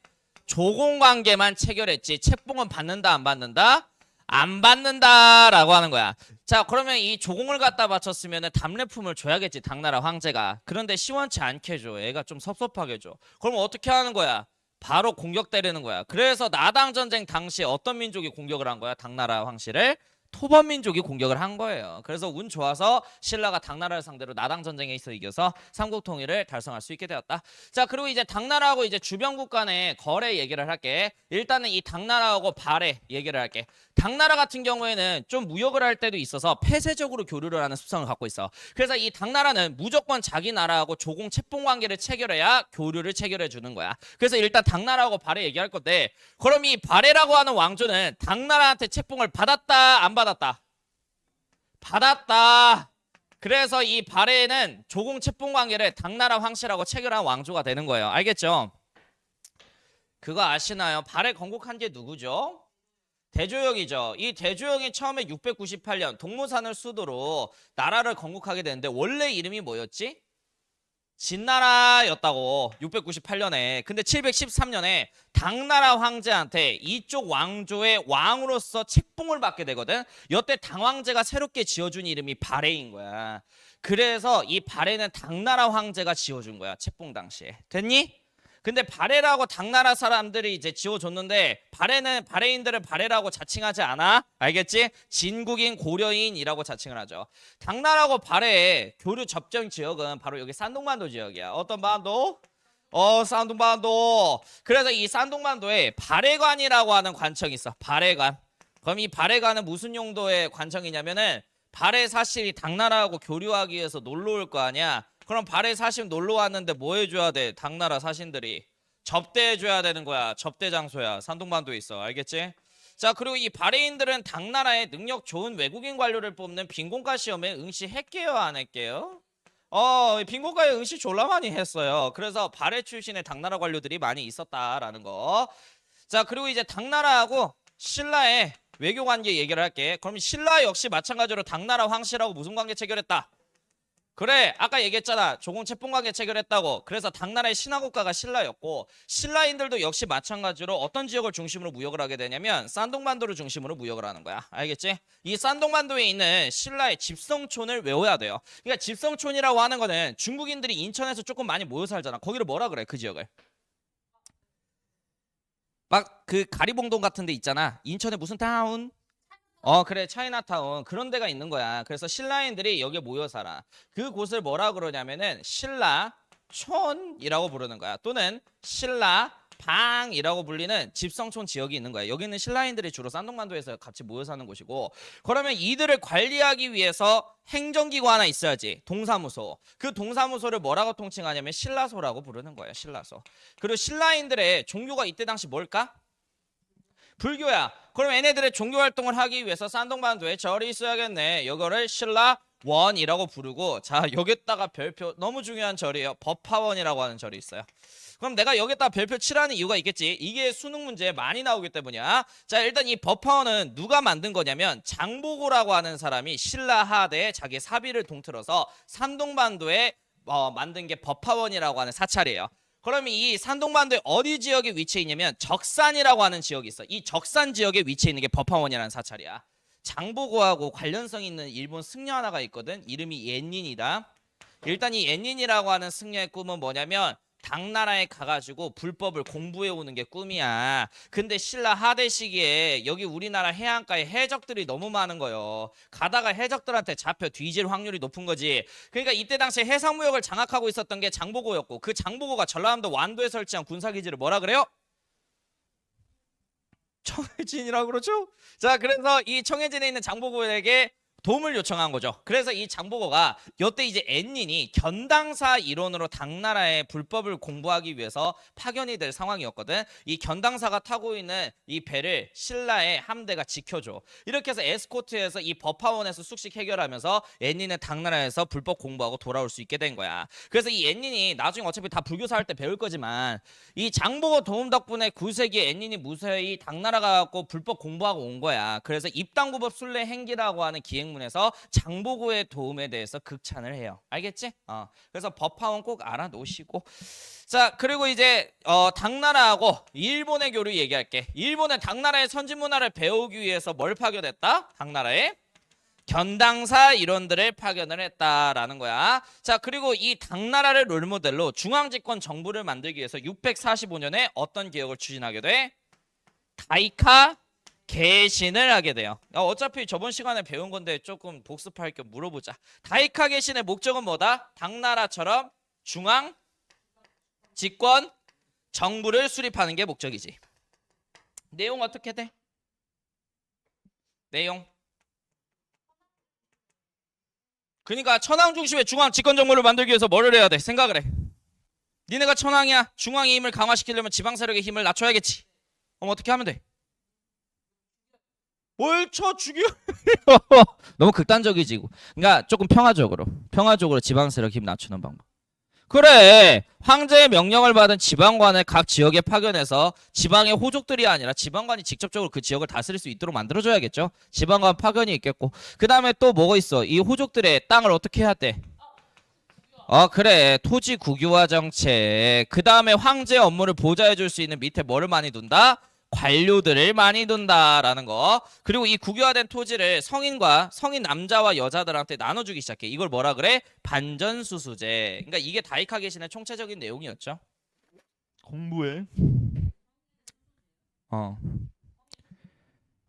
조공관계만 체결했지. 책봉은 받는다 안 받는다? 안 받는다라고 하는 거야. 자, 그러면 이 조공을 갖다 바쳤으면 답례품을 줘야겠지, 당나라 황제가. 그런데 시원치 않게 줘. 애가 좀 섭섭하게 줘. 그럼 어떻게 하는 거야? 바로 공격 때리는 거야. 그래서 나당 전쟁 당시에 어떤 민족이 공격을 한 거야? 당나라 황실을? 토번 민족이 공격을 한 거예요. 그래서 운 좋아서 신라가 당나라를 상대로 나당 전쟁에서 이겨서 삼국 통일을 달성할 수 있게 되었다. 자, 그리고 이제 당나라하고 이제 주변국 간의 거래 얘기를 할게. 일단은 이 당나라하고 발해 얘기를 할게. 당나라 같은 경우에는 좀 무역을 할 때도 있어서 폐쇄적으로 교류를 하는 습성을 갖고 있어. 그래서 이 당나라는 무조건 자기 나라하고 조공 채봉 관계를 체결해야 교류를 체결해 주는 거야. 그래서 일단 당나라하고 발해 얘기할 건데, 그럼 이 발해라고 하는 왕조는 당나라한테 채봉을 받았다 안 받았다? 받았다. 그래서 이 발해는 조공 채봉 관계를 당나라 황실하고 체결한 왕조가 되는 거예요. 알겠죠? 그거 아시나요? 발해 건국한 게 누구죠? 대조영이죠. 이 대조영이 처음에 698년 동모산을 수도로 나라를 건국하게 되는데 원래 이름이 뭐였지? 진나라였다고. 698년에. 근데 713년에 당나라 황제한테 이쪽 왕조의 왕으로서 책봉을 받게 되거든. 여태 당황제가 새롭게 지어준 이름이 발해인 거야. 그래서 이 발해는 당나라 황제가 지어준 거야, 책봉 당시에. 됐니? 근데 바레라고 당나라 사람들이 이제 지어줬는데 바레인들은 바레라고 자칭하지 않아. 알겠지? 진국인 고려인이라고 자칭을 하죠. 당나라하고 바레의 교류 접점 지역은 바로 여기 산둥반도 지역이야. 어떤 반도? 산둥반도. 그래서 이 산둥반도에 바레관이라고 하는 관청이 있어. 바레관. 그럼 이 바레관은 무슨 용도의 관청이냐면은 바레 사실이 당나라하고 교류하기 위해서 놀러 올 거 아니야. 그럼 바레 사신 놀러 왔는데 뭐 해줘야 돼? 당나라 사신들이 접대해줘야 되는 거야. 접대 장소야. 산둥반도에 있어. 알겠지? 자, 그리고 이 바레인들은 당나라의 능력 좋은 외국인 관료를 뽑는 빈곤가 시험에 응시했게요, 안 했게요? 빈곤가에 응시 졸라 많이 했어요. 그래서 바레 출신의 당나라 관료들이 많이 있었다라는 거. 자, 그리고 이제 당나라하고 신라의 외교 관계 얘기를 할게. 그럼 신라 역시 마찬가지로 당나라 황실하고 무슨 관계 체결했다? 그래, 아까 얘기했잖아. 조공 채권 관계 체결했다고. 그래서 당나라의 신하국가가 신라였고, 신라인들도 역시 마찬가지로 어떤 지역을 중심으로 무역을 하게 되냐면 산둥반도를 중심으로 무역을 하는 거야. 알겠지? 이 산둥반도에 있는 신라의 집성촌을 외워야 돼요. 그러니까 집성촌이라고 하는 거는 중국인들이 인천에서 조금 많이 모여 살잖아. 거기를 뭐라 그래? 그 지역을. 막 그 가리봉동 같은 데 있잖아. 인천에 무슨 타운? 그래, 차이나타운. 그런 데가 있는 거야. 그래서 신라인들이 여기에 모여 살아. 그곳을 뭐라 그러냐면은 신라촌이라고 부르는 거야. 또는 신라방이라고 불리는 집성촌 지역이 있는 거야. 여기는 신라인들이 주로 산둥반도에서 같이 모여 사는 곳이고, 그러면 이들을 관리하기 위해서 행정기구 하나 있어야지. 동사무소. 그 동사무소를 뭐라고 통칭하냐면 신라소라고 부르는 거야. 신라소. 그리고 신라인들의 종교가 이때 당시 뭘까? 불교야. 그럼 얘네들의 종교 활동을 하기 위해서 산둥반도에 절이 있어야겠네. 이거를 신라원이라고 부르고, 자, 여기다가 별표, 너무 중요한 절이에요. 법화원이라고 하는 절이 있어요. 그럼 내가 여기다 별표 칠하는 이유가 있겠지. 이게 수능 문제에 많이 나오기 때문이야. 자, 일단 이 법화원은 누가 만든 거냐면 장보고라고 하는 사람이 신라하대에 자기 사비를 동틀어서 산둥반도에 만든 게 법화원이라고 하는 사찰이에요. 그러면 이 산둥반도의 어디 지역에 위치해 있냐면 적산이라고 하는 지역이 있어. 이 적산 지역에 위치해 있는 게 법화원이라는 사찰이야. 장보고하고 관련성 있는 일본 승려 하나가 있거든. 이름이 엔닌이다. 일단 이 엔닌이라고 하는 승려의 꿈은 뭐냐면 당나라에 가가지고 불법을 공부해 오는 게 꿈이야. 근데 신라 하대 시기에 여기 우리나라 해안가에 해적들이 너무 많은 거요. 가다가 해적들한테 잡혀 뒤질 확률이 높은 거지. 그러니까 이때 당시에 해상무역을 장악하고 있었던 게 장보고였고, 그 장보고가 전라남도 완도에 설치한 군사기지를 뭐라 그래요? 청해진이라고 그러죠? 자, 그래서 이 청해진에 있는 장보고에게 도움을 요청한 거죠. 그래서 이 장보고가 이때 이제 엔닌이 견당사 일원으로 당나라의 불법을 공부하기 위해서 파견이 될 상황이었거든. 이 견당사가 타고 있는 이 배를 신라의 함대가 지켜줘. 이렇게 해서 에스코트에서 이 법화원에서 숙식 해결하면서 엔닌은 당나라에서 불법 공부하고 돌아올 수 있게 된 거야. 그래서 이 엔닌이 나중에 어차피 다 불교사 할 때 배울 거지만 이 장보고 도움 덕분에 9세기에 엔닌이 무사히 당나라 가고 불법 공부하고 온 거야. 그래서 입당구법 순례 행기라고 하는 기행문에서 장보고의 도움에 대해서 극찬을 해요. 알겠지? 그래서 법화원 꼭 알아놓으시고. 자, 그리고 이제 당나라하고 일본의 교류 얘기할게. 일본은 당나라의 선진 문화를 배우기 위해서 뭘 파견했다? 당나라에 견당사 일원들을 파견을 했다라는 거야. 자, 그리고 이 당나라를 롤모델로 중앙집권 정부를 만들기 위해서 645년에 어떤 개혁을 추진하게 돼? 다이카 개신을 하게 돼요. 어차피 저번 시간에 배운 건데 조금 복습할 겸 물어보자. 다이카 개신의 목적은 뭐다? 당나라처럼 중앙 집권 정부를 수립하는 게 목적이지. 내용 어떻게 돼? 내용. 그러니까 천황 중심의 중앙 집권 정부를 만들기 위해서 뭐를 해야 돼? 생각을 해. 니네가 천황이야. 중앙의 힘을 강화시키려면 지방 세력의 힘을 낮춰야겠지. 그럼 어떻게 하면 돼? 뭘 쳐 죽여? 너무 극단적이지. 그러니까 조금 평화적으로 지방 세력 힘 낮추는 방법. 그래, 황제의 명령을 받은 지방관을 각 지역에 파견해서 지방의 호족들이 아니라 지방관이 직접적으로 그 지역을 다스릴 수 있도록 만들어줘야겠죠. 지방관 파견이 있겠고, 그 다음에 또 뭐가 있어? 이 호족들의 땅을 어떻게 해야 돼? 그래, 토지 국유화 정책. 그 다음에 황제 업무를 보좌해줄 수 있는 밑에 뭐를 많이 둔다? 관료들을 많이 둔다라는 거. 그리고 이 국유화된 토지를 성인 남자와 여자들한테 나눠주기 시작해. 이걸 뭐라 그래? 반전수수제. 그러니까 이게 다이카 개신의 총체적인 내용이었죠. 공부해. 어.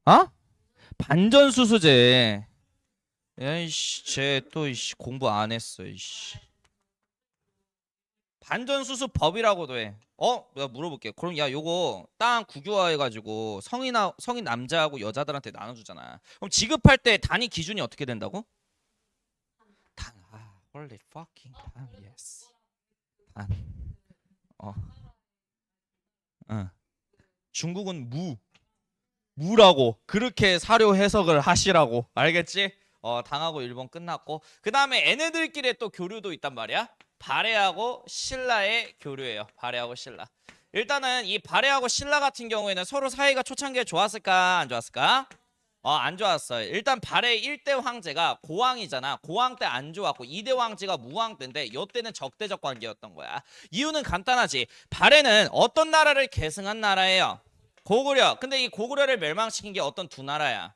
어? 반전수수제. 야이씨, 쟤또 공부 안 했어. 이씨. 반전수수법이라고도 해. 내가 물어볼게. 그럼 야, 요거 땅 국유화해가지고 성인 남자하고 여자들한테 나눠주잖아. 그럼 지급할 때 단위 기준이 어떻게 된다고? 단. Holy fucking 단. Yes. 단. 어. 응. 중국은 무라고 그렇게 사료 해석을 하시라고. 알겠지? 당하고 일본 끝났고, 그 다음에 얘네들끼리 또 교류도 있단 말이야. 발해하고 신라의 교류예요. 발해하고 신라. 일단은 이 발해하고 신라 같은 경우에는 서로 사이가 초창기에 좋았을까 안 좋았을까? 안 좋았어요. 일단 발해 1대 황제가 고왕이잖아. 고왕 때 안 좋았고 2대 황제가 무왕 때인데 요때는 적대적 관계였던 거야. 이유는 간단하지. 발해는 어떤 나라를 계승한 나라예요? 고구려. 근데 이 고구려를 멸망시킨 게 어떤 두 나라야?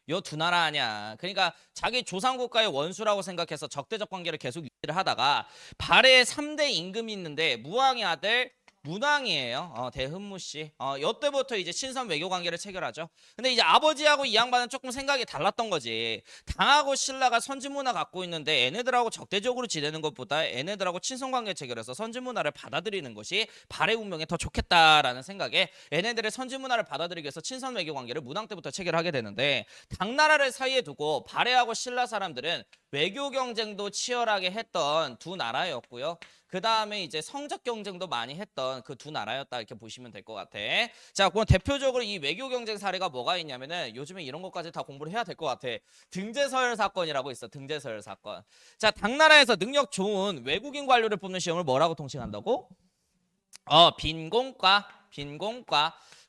요 두 나라 아니야. 그러니까 자기 조상국가의 원수라고 생각해서 적대적 관계를 계속 유지를 하다가 발해에 3대 임금이 있는데 무왕의 아들 문왕이에요. 대흠무 씨. 요때부터 이제 친선 외교 관계를 체결하죠. 근데 이제 아버지하고 이 양반은 조금 생각이 달랐던 거지. 당하고 신라가 선진 문화 갖고 있는데 얘네들하고 적대적으로 지내는 것보다 얘네들하고 친선 관계 체결해서 선진 문화를 받아들이는 것이 발해 운명에 더 좋겠다라는 생각에 얘네들의 선진 문화를 받아들이기 위해서 친선 외교 관계를 문왕 때부터 체결하게 되는데, 당나라를 사이에 두고 발해하고 신라 사람들은 외교 경쟁도 치열하게 했던 두 나라였고요. 그 다음에 이제 성적 경쟁도 많이 했던 그 두 나라였다, 이렇게 보시면 될 것 같아. 자, 그럼 대표적으로 이 외교 경쟁 사례가 뭐가 있냐면은 요즘에 이런 것까지 다 공부를 해야 될 것 같아. 등재서열 사건이라고 있어. 등재서열 사건. 자, 당나라에서 능력 좋은 외국인 관료를 뽑는 시험을 뭐라고 통칭한다고? 빈공과.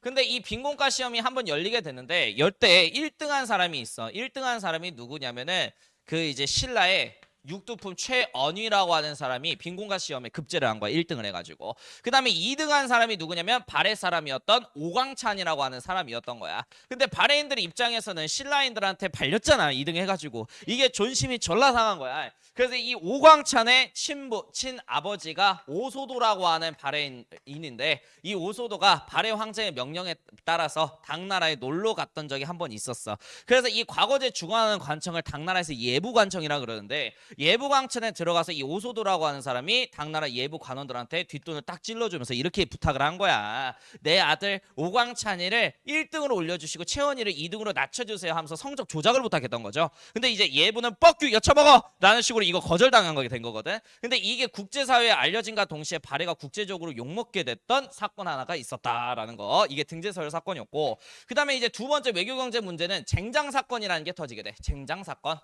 근데 이 빈공과 시험이 한번 열리게 되는데 열때 1등한 사람이 있어. 1등한 사람이 누구냐면은 그 이제 신라의 육두품 최언위라고 하는 사람이 빈공과 시험에 급제를 한 거야. 1등을 해가지고. 그 다음에 2등한 사람이 누구냐면 발해 사람이었던 오광찬이라고 하는 사람이었던 거야. 근데 발해인들 입장에서는 신라인들한테 발렸잖아. 2등 해가지고. 이게 존심이 졸라 상한 거야. 그래서 이 오광찬의 친아버지가 오소도라고 하는 발해인인데, 이 오소도가 발해 황제의 명령에 따라서 당나라에 놀러 갔던 적이 한 번 있었어. 그래서 이 과거제 주관하는 관청을 당나라에서 예부관청이라 그러는데, 예부관청에 들어가서 이 오소도라고 하는 사람이 당나라 예부 관원들한테 뒷돈을 딱 찔러주면서 이렇게 부탁을 한 거야. 내 아들 오광찬이를 1등으로 올려주시고 최원희를 2등으로 낮춰주세요 하면서 성적 조작을 부탁했던 거죠. 근데 이제 예부는 뻑규 여쳐먹어 라는 식으로 이거 거절당한 거게 된 거거든. 근데 이게 국제사회에 알려진과 동시에 발해가 국제적으로 욕먹게 됐던 사건 하나가 있었다라는 거. 이게 등재서열 사건이었고, 그 다음에 이제 두 번째 외교경제 문제는 쟁장 사건이라는 게 터지게 돼. 쟁장 사건.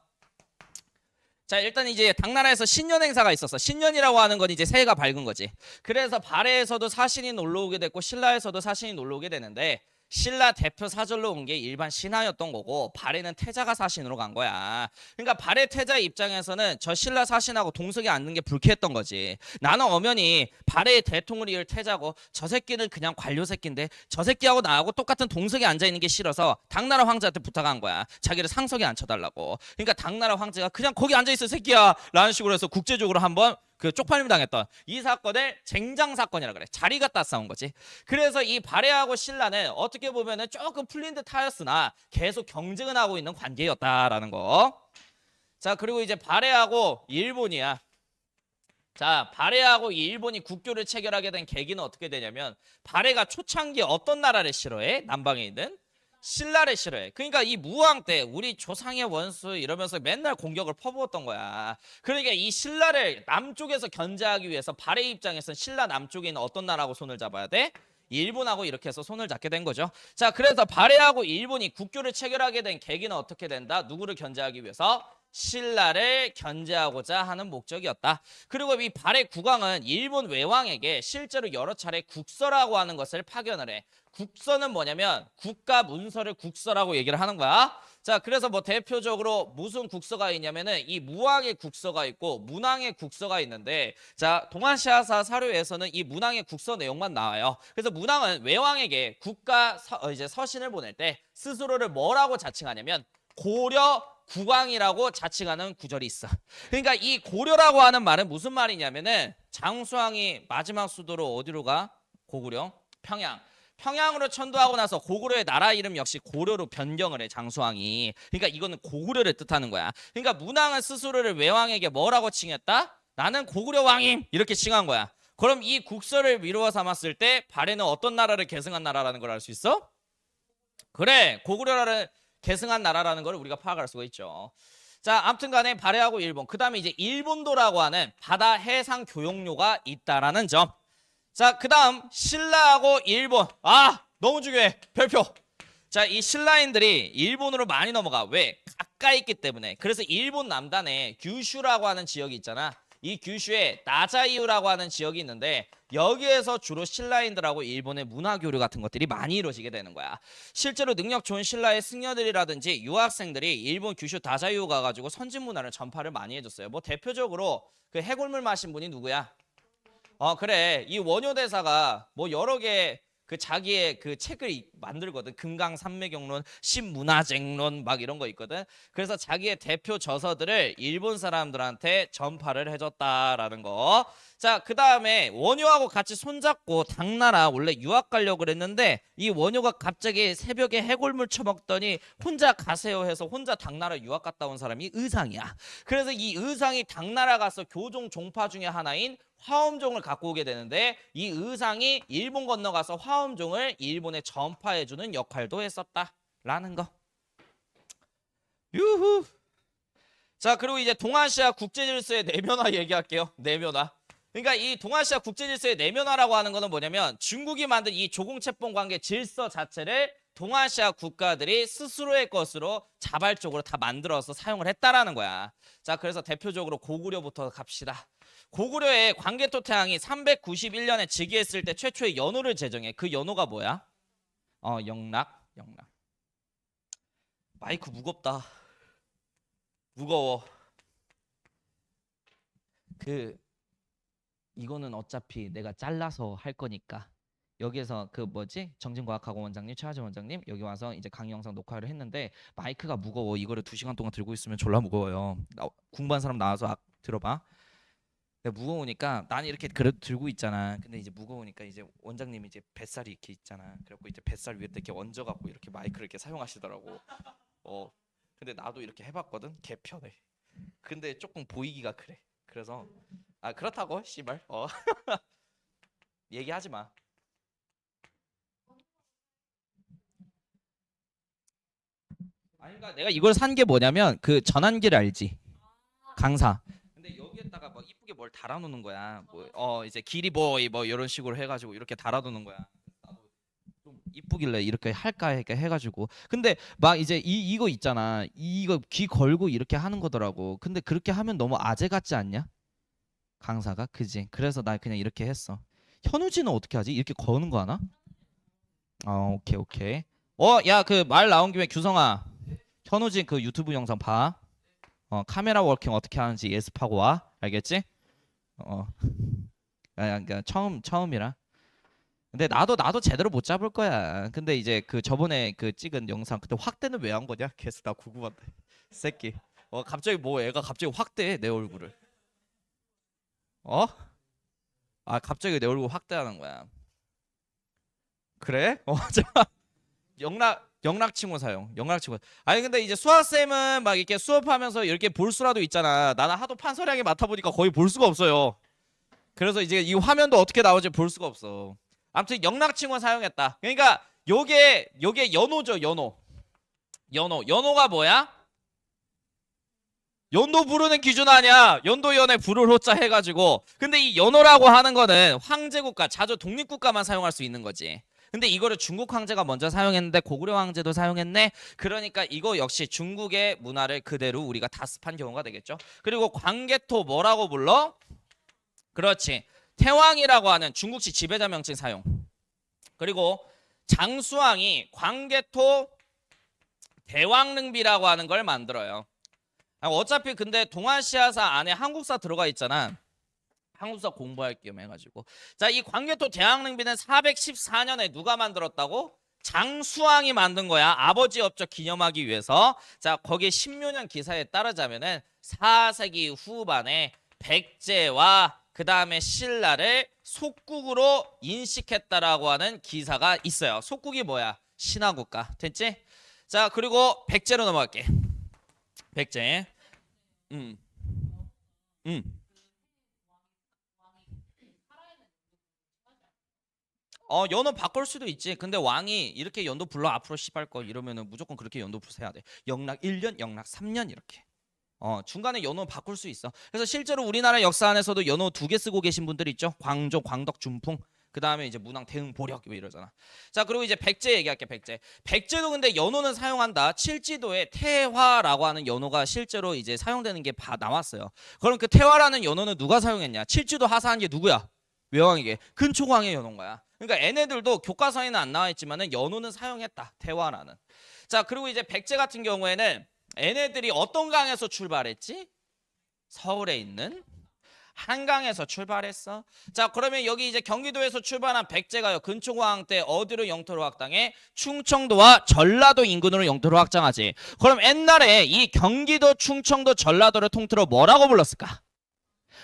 자, 일단 이제 당나라에서 신년 행사가 있었어. 신년이라고 하는 건 이제 새해가 밝은 거지. 그래서 발해에서도 사신이 놀러 오게 됐고 신라에서도 사신이 놀러 오게 되는데, 신라 대표 사절로 온 게 일반 신하였던 거고 발해는 태자가 사신으로 간 거야. 그러니까 발해 태자 입장에서는 저 신라 사신하고 동석에 앉는 게 불쾌했던 거지. 나는 엄연히 발해의 대통을 이을 태자고 저 새끼는 그냥 관료 새끼인데 저 새끼하고 나하고 똑같은 동석에 앉아 있는 게 싫어서 당나라 황제한테 부탁한 거야. 자기를 상석에 앉혀달라고. 그러니까 당나라 황제가 그냥 거기 앉아 있어 새끼야 라는 식으로 해서 국제적으로 한번 그 쪽팔림 당했던 이 사건을 쟁장 사건이라 그래. 자리 갖다 싸운 거지. 그래서 이 발해하고 신라는 어떻게 보면은 조금 풀린 듯 하였으나 계속 경쟁을 하고 있는 관계였다라는 거. 자, 그리고 이제 발해하고 일본이야. 자, 발해하고 일본이 국교를 체결하게 된 계기는 어떻게 되냐면, 발해가 초창기에 어떤 나라를 싫어해? 남방에 있는 신라를 싫어해. 그러니까 이 무왕 때 우리 조상의 원수 이러면서 맨날 공격을 퍼부었던 거야. 그러니까 이 신라를 남쪽에서 견제하기 위해서 발해 입장에서는 신라 남쪽에 있는 어떤 나라하고 손을 잡아야 돼? 일본하고 이렇게 해서 손을 잡게 된 거죠. 자, 그래서 발해하고 일본이 국교를 체결하게 된 계기는 어떻게 된다? 누구를 견제하기 위해서? 신라를 견제하고자 하는 목적이었다. 그리고 이 발해 국왕은 일본 외왕에게 실제로 여러 차례 국서라고 하는 것을 파견을 해. 국서는 뭐냐면 국가 문서를 국서라고 얘기를 하는 거야. 자, 그래서 뭐 대표적으로 무슨 국서가 있냐면은 이 무왕의 국서가 있고 문왕의 국서가 있는데, 자, 동아시아사 사료에서는 이 문왕의 국서 내용만 나와요. 그래서 문왕은 외왕에게 국가 이제 서신을 보낼 때 스스로를 뭐라고 자칭하냐면 고려 국왕이라고 자칭하는 구절이 있어. 그러니까 이 고려라고 하는 말은 무슨 말이냐면은 장수왕이 마지막 수도로 어디로 가? 고구려, 평양. 평양으로 천도하고 나서 고구려의 나라 이름 역시 고려로 변경을 해 장수왕이. 그러니까 이거는 고구려를 뜻하는 거야. 그러니까 문왕은 스스로를 외왕에게 뭐라고 칭했다? 나는 고구려 왕임 이렇게 칭한 거야. 그럼 이 국서를 미루어 삼았을 때 발해는 어떤 나라를 계승한 나라라는 걸 알 수 있어? 그래, 고구려를 계승한 나라라는 걸 우리가 파악할 수가 있죠. 자, 아무튼 간에 발해하고 일본, 그 다음에 이제 일본도라고 하는 바다 해상 교역로가 있다라는 점. 자, 그 다음 신라하고 일본. 아, 너무 중요해. 별표. 자, 이 신라인들이 일본으로 많이 넘어가. 왜? 가까이 있기 때문에. 그래서 일본 남단에 규슈라고 하는 지역이 있잖아. 이 규슈에 나자이유라고 하는 지역이 있는데 여기에서 주로 신라인들하고 일본의 문화 교류 같은 것들이 많이 이루어지게 되는 거야. 실제로 능력 좋은 신라의 승려들이라든지 유학생들이 일본 규슈 나자이유 가가지고 선진 문화를 전파를 많이 해줬어요. 뭐 대표적으로 그 해골물 마신 분이 누구야? 그래. 이 원효 대사가 뭐 여러 개 그 자기의 그 책을 만들거든. 금강산매경론, 신문화쟁론 막 이런 거 있거든. 그래서 자기의 대표 저서들을 일본 사람들한테 전파를 해줬다라는 거. 자, 그 다음에 원효하고 같이 손잡고 당나라 원래 유학 가려고 그랬는데 이 원효가 갑자기 새벽에 해골물 처먹더니 혼자 가세요 해서 혼자 당나라 유학 갔다 온 사람이 의상이야. 그래서 이 의상이 당나라 가서 교종 종파 중에 하나인 화엄종을 갖고 오게 되는데 이 의상이 일본 건너가서 화엄종을 일본에 전파해주는 역할도 했었다라는 거. 유후. 자, 그리고 이제 동아시아 국제질서의 내면화 얘기할게요. 내면화. 그러니까 이 동아시아 국제질서의 내면화라고 하는 거는 뭐냐면 중국이 만든 이 조공채권 관계 질서 자체를 동아시아 국가들이 스스로의 것으로 자발적으로 다 만들어서 사용을 했다라는 거야. 자, 그래서 대표적으로 고구려부터 갑시다. 고구려의 광개토 태왕이 391년에 즉위했을 때 최초의 연호를 제정해. 그 연호가 뭐야? 영락. 마이크 무겁다. 무거워. 이거는 어차피 내가 잘라서 할 거니까 여기에서 그 뭐지? 정진과학학원 원장님, 최하진 원장님 여기 와서 이제 강의 영상 녹화를 했는데 마이크가 무거워. 이거를 2시간 동안 들고 있으면 졸라 무거워요. 공부한 사람 나와서 들어봐. 무거우니까 나는 이렇게 그래도 들고 있잖아. 근데 이제 무거우니까 이제 원장님이 이제 뱃살이 이렇게 있잖아. 그래갖고 이제 뱃살 위에 이렇게 얹어갖고 이렇게 마이크를 이렇게 사용하시더라고. 근데 나도 이렇게 해봤거든. 개 편해. 근데 조금 보이기가 그래. 그래서 그렇다고 씨발. 얘기하지 마. 그러니까 내가 이걸 산 게 뭐냐면 그 전환기를 알지? 강사. 근데 여기에다가 막 이쁘게 뭘 달아놓는 거야. 뭐 이제 기리보이 뭐 이런 식으로 해가지고 이렇게 달아놓는 거야. 나도 좀 이쁘길래 이렇게 할까 해가지고. 근데 막 이제 이거 있잖아. 이거 귀 걸고 이렇게 하는 거더라고. 근데 그렇게 하면 너무 아재 같지 않냐? 강사가 그지? 그래서 나 그냥 이렇게 했어. 현우진은 어떻게 하지? 이렇게 거는 거 하나? 오케이. 야, 그 말 나온 김에 규성아, 현우진 그 유튜브 영상 봐. 카메라 워킹 어떻게 하는지 예습하고 와. 알겠지? 그러니까 처음이라. 근데 나도 제대로 못 잡을 거야. 근데 이제 그 저번에 그 찍은 영상 그때 확대는 왜 한 거냐? 계속 나 궁금한데. 새끼. 갑자기 뭐 애가 갑자기 확대해 내 얼굴을. 갑자기 내 얼굴 확대하는 거야. 그래? 자, 영락칭호 사용. 영락칭호. 아니 근데 이제 수학쌤은 막 이렇게 수업하면서 이렇게 볼 수라도 있잖아. 나는 하도 판서량이 맡아보니까 거의 볼 수가 없어요. 그래서 이제 이 화면도 어떻게 나오지 볼 수가 없어. 아무튼 영락칭호 사용했다. 그러니까 요게 연호죠. 연호가 뭐야? 연도 부르는 기준 아니야. 연도연에 부를 호자 해가지고. 근데 이 연호라고 하는 거는 황제국가, 자주 독립국가만 사용할 수 있는 거지. 근데 이거를 중국 황제가 먼저 사용했는데 고구려 황제도 사용했네. 그러니까 이거 역시 중국의 문화를 그대로 우리가 다습한 경우가 되겠죠. 그리고 광개토 뭐라고 불러? 그렇지. 태왕이라고 하는 중국식 지배자 명칭 사용. 그리고 장수왕이 광개토 대왕릉비라고 하는 걸 만들어요. 어차피 근데 동아시아사 안에 한국사 들어가 있잖아. 한국사 공부할 겸 해가지고. 자, 이 광개토 대왕릉비는 414년에 누가 만들었다고? 장수왕이 만든 거야. 아버지 업적 기념하기 위해서. 자, 거기에 신묘년 기사에 따르자면은 4세기 후반에 백제와 그 다음에 신라를 속국으로 인식했다라고 하는 기사가 있어요. 속국이 뭐야? 신하국가. 됐지? 자, 그리고 백제로 넘어갈게. 백제. 음. 음. 연호 바꿀 수도 있지. 근데 왕이 이렇게 연도 불러 앞으로 시발 거 이러면은 무조건 그렇게 연도 불러야 돼. 영락 1년, 영락 3년 이렇게. 중간에 연호 바꿀 수 있어. 그래서 실제로 우리나라 역사 안에서도 연호 2개 쓰고 계신 분들 있죠. 광조, 광덕, 준풍. 그 다음에 이제 문왕, 대흥, 보력 뭐 이러잖아. 자, 그리고 이제 백제 얘기할게. 백제. 백제도 근데 연호는 사용한다. 칠지도에 태화라고 하는 연호가 실제로 이제 사용되는 게 나왔어요. 그럼 그 태화라는 연호는 누가 사용했냐? 칠지도 하사한 게 누구야? 외왕에게 근초광의 연호인 거야. 그러니까 얘네들도 교과서에는 안 나와 있지만은 연호는 사용했다. 태화라는. 자, 그리고 이제 백제 같은 경우에는 얘네들이 어떤 강에서 출발했지? 서울에 있는 한강에서 출발했어. 자, 그러면 여기 이제 경기도에서 출발한 백제가요. 근초광 때 어디로 영토를 확장해? 충청도와 전라도 인근으로 영토를 확장하지. 그럼 옛날에 이 경기도, 충청도, 전라도를 통틀어 뭐라고 불렀을까?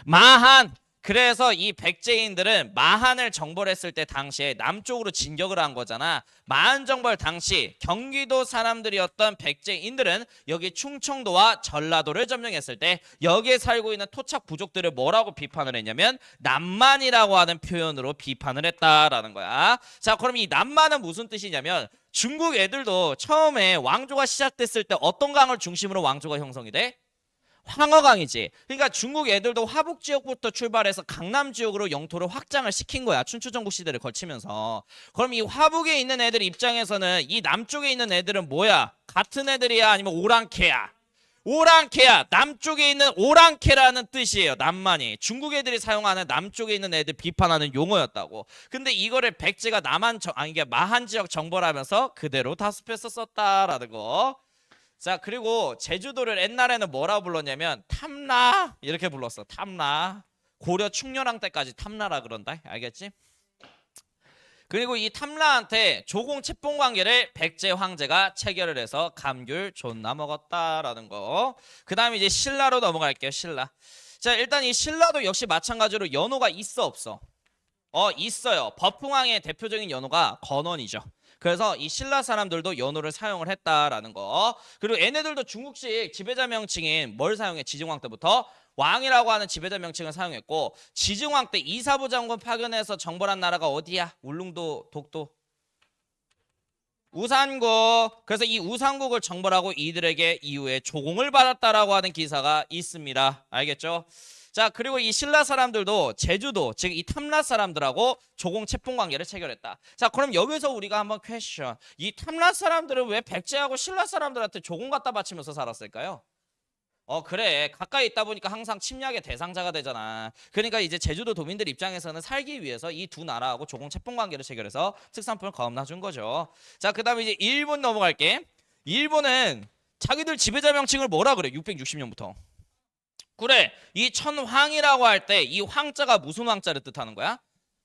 마한. 그래서 이 백제인들은 마한을 정벌했을 때 당시에 남쪽으로 진격을 한 거잖아. 마한 정벌 당시 경기도 사람들이었던 백제인들은 여기 충청도와 전라도를 점령했을 때 여기에 살고 있는 토착 부족들을 뭐라고 비판을 했냐면 남만이라고 하는 표현으로 비판을 했다라는 거야. 자, 그럼 이 남만은 무슨 뜻이냐면 중국 애들도 처음에 왕조가 시작됐을 때 어떤 강을 중심으로 왕조가 형성이 돼? 황허강이지. 그러니까 중국 애들도 화북 지역부터 출발해서 강남 지역으로 영토를 확장을 시킨 거야. 춘추전국 시대를 거치면서. 그럼 이 화북에 있는 애들 입장에서는 이 남쪽에 있는 애들은 뭐야? 같은 애들이야? 아니면 오랑캐야? 오랑캐야. 남쪽에 있는 오랑캐라는 뜻이에요. 남만이. 중국 애들이 사용하는 남쪽에 있는 애들 비판하는 용어였다고. 근데 이거를 백제가 이게 마한 지역 정벌하면서 그대로 다습해서 썼다라는 거. 자, 그리고 제주도를 옛날에는 뭐라고 불렀냐면 탐라 이렇게 불렀어. 탐라. 고려 충렬왕 때까지 탐라라 그런다. 알겠지? 그리고 이 탐라한테 조공 채봉 관계를 백제 황제가 체결을 해서 감귤 존나 먹었다라는 거. 그 다음에 이제 신라로 넘어갈게요. 신라. 자, 일단 이 신라도 역시 마찬가지로 연호가 있어 없어? 있어요. 법흥왕의 대표적인 연호가 건원이죠. 그래서 이 신라 사람들도 연호를 사용을 했다라는 거. 그리고 얘네들도 중국식 지배자 명칭인 뭘 사용해? 지증왕 때부터 왕이라고 하는 지배자 명칭을 사용했고, 지증왕 때 이사부 장군 파견해서 정벌한 나라가 어디야? 울릉도, 독도, 우산국. 그래서 이 우산국을 정벌하고 이들에게 이후에 조공을 받았다라고 하는 기사가 있습니다. 알겠죠? 자, 그리고 이 신라 사람들도 제주도, 즉 이 탐라 사람들하고 조공 채봉 관계를 체결했다. 자, 그럼 여기서 우리가 한번 퀘스천. 이 탐라 사람들은 왜 백제하고 신라 사람들한테 조공 갖다 바치면서 살았을까요? 그래. 가까이 있다 보니까 항상 침략의 대상자가 되잖아. 그러니까 이제 제주도 도민들 입장에서는 살기 위해서 이 두 나라하고 조공 채봉 관계를 체결해서 특산품을 거듭나 준 거죠. 자, 그 다음에 이제 일본 넘어갈게. 일본은 자기들 지배자 명칭을 뭐라 그래? 660년부터. 그래, 이 천황이라고 할 때 이 황자가 무슨 황자를 뜻하는 거야?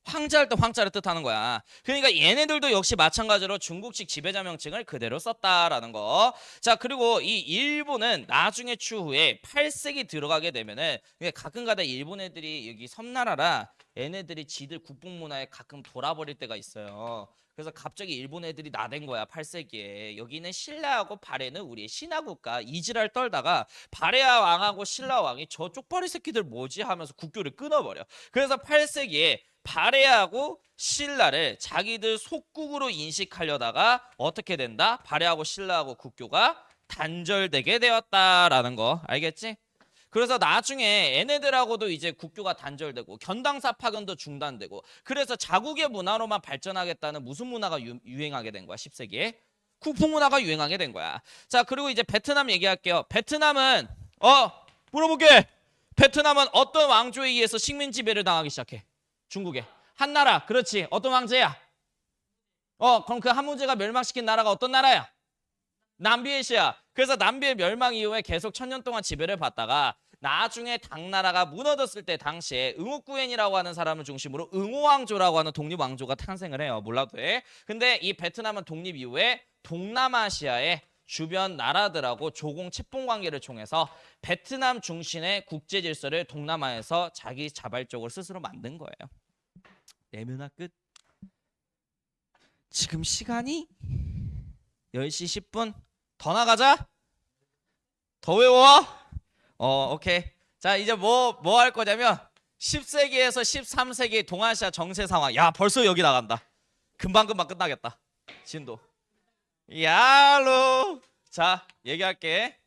황제할 때 황자를 뜻하는 거야. 그러니까 얘네들도 역시 마찬가지로 중국식 지배자 명칭을 그대로 썼다라는 거. 자, 그리고 이 일본은 나중에 추후에 8세기 들어가게 되면은 가끔가다 일본 애들이 여기 섬나라라 얘네들이 지들 국뽕 문화에 가끔 돌아버릴 때가 있어요. 그래서 갑자기 일본 애들이 나댄 거야. 8세기에. 여기는 신라하고 발해는 우리의 신하국가 이지랄 떨다가 발해야 왕하고 신라 왕이 저 쪽발이 새끼들 뭐지 하면서 국교를 끊어버려. 그래서 8세기에 발해하고 신라를 자기들 속국으로 인식하려다가 어떻게 된다? 발해하고 신라하고 국교가 단절되게 되었다라는 거. 알겠지? 그래서 나중에 얘네들하고도 이제 국교가 단절되고 견당사 파견도 중단되고, 그래서 자국의 문화로만 발전하겠다는 무슨 문화가 유행하게 된 거야? 10세기에 국풍 문화가 유행하게 된 거야. 자, 그리고 이제 베트남 얘기할게요. 베트남은 물어볼게. 베트남은 어떤 왕조에 의해서 식민 지배를 당하기 시작해? 중국에. 한나라. 그렇지. 어떤 왕제야? 그럼 그 한무제가 멸망시킨 나라가 어떤 나라야? 남비에시아. 그래서 남비의 멸망 이후에 계속 1000년 동안 지배를 받다가 나중에 당나라가 무너졌을 때 당시에 응우구엔이라고 하는 사람을 중심으로 응우왕조라고 하는 독립왕조가 탄생을 해요. 몰라도 돼. 근데 이 베트남은 독립 이후에 동남아시아의 주변 나라들하고 조공 채뽕 관계를 통해서 베트남 중심의 국제 질서를 동남아에서 자기 자발적으로 스스로 만든 거예요. 내면화 끝. 지금 시간이 10시 10분. 더 나가자. 더 외워. 오케이. 자, 이제 뭐 할 거냐면 10세기에서 13세기 동아시아 정세 상황. 야, 벌써 여기 나간다. 금방금방 끝나겠다. 진도. 야로. 자, 얘기할게.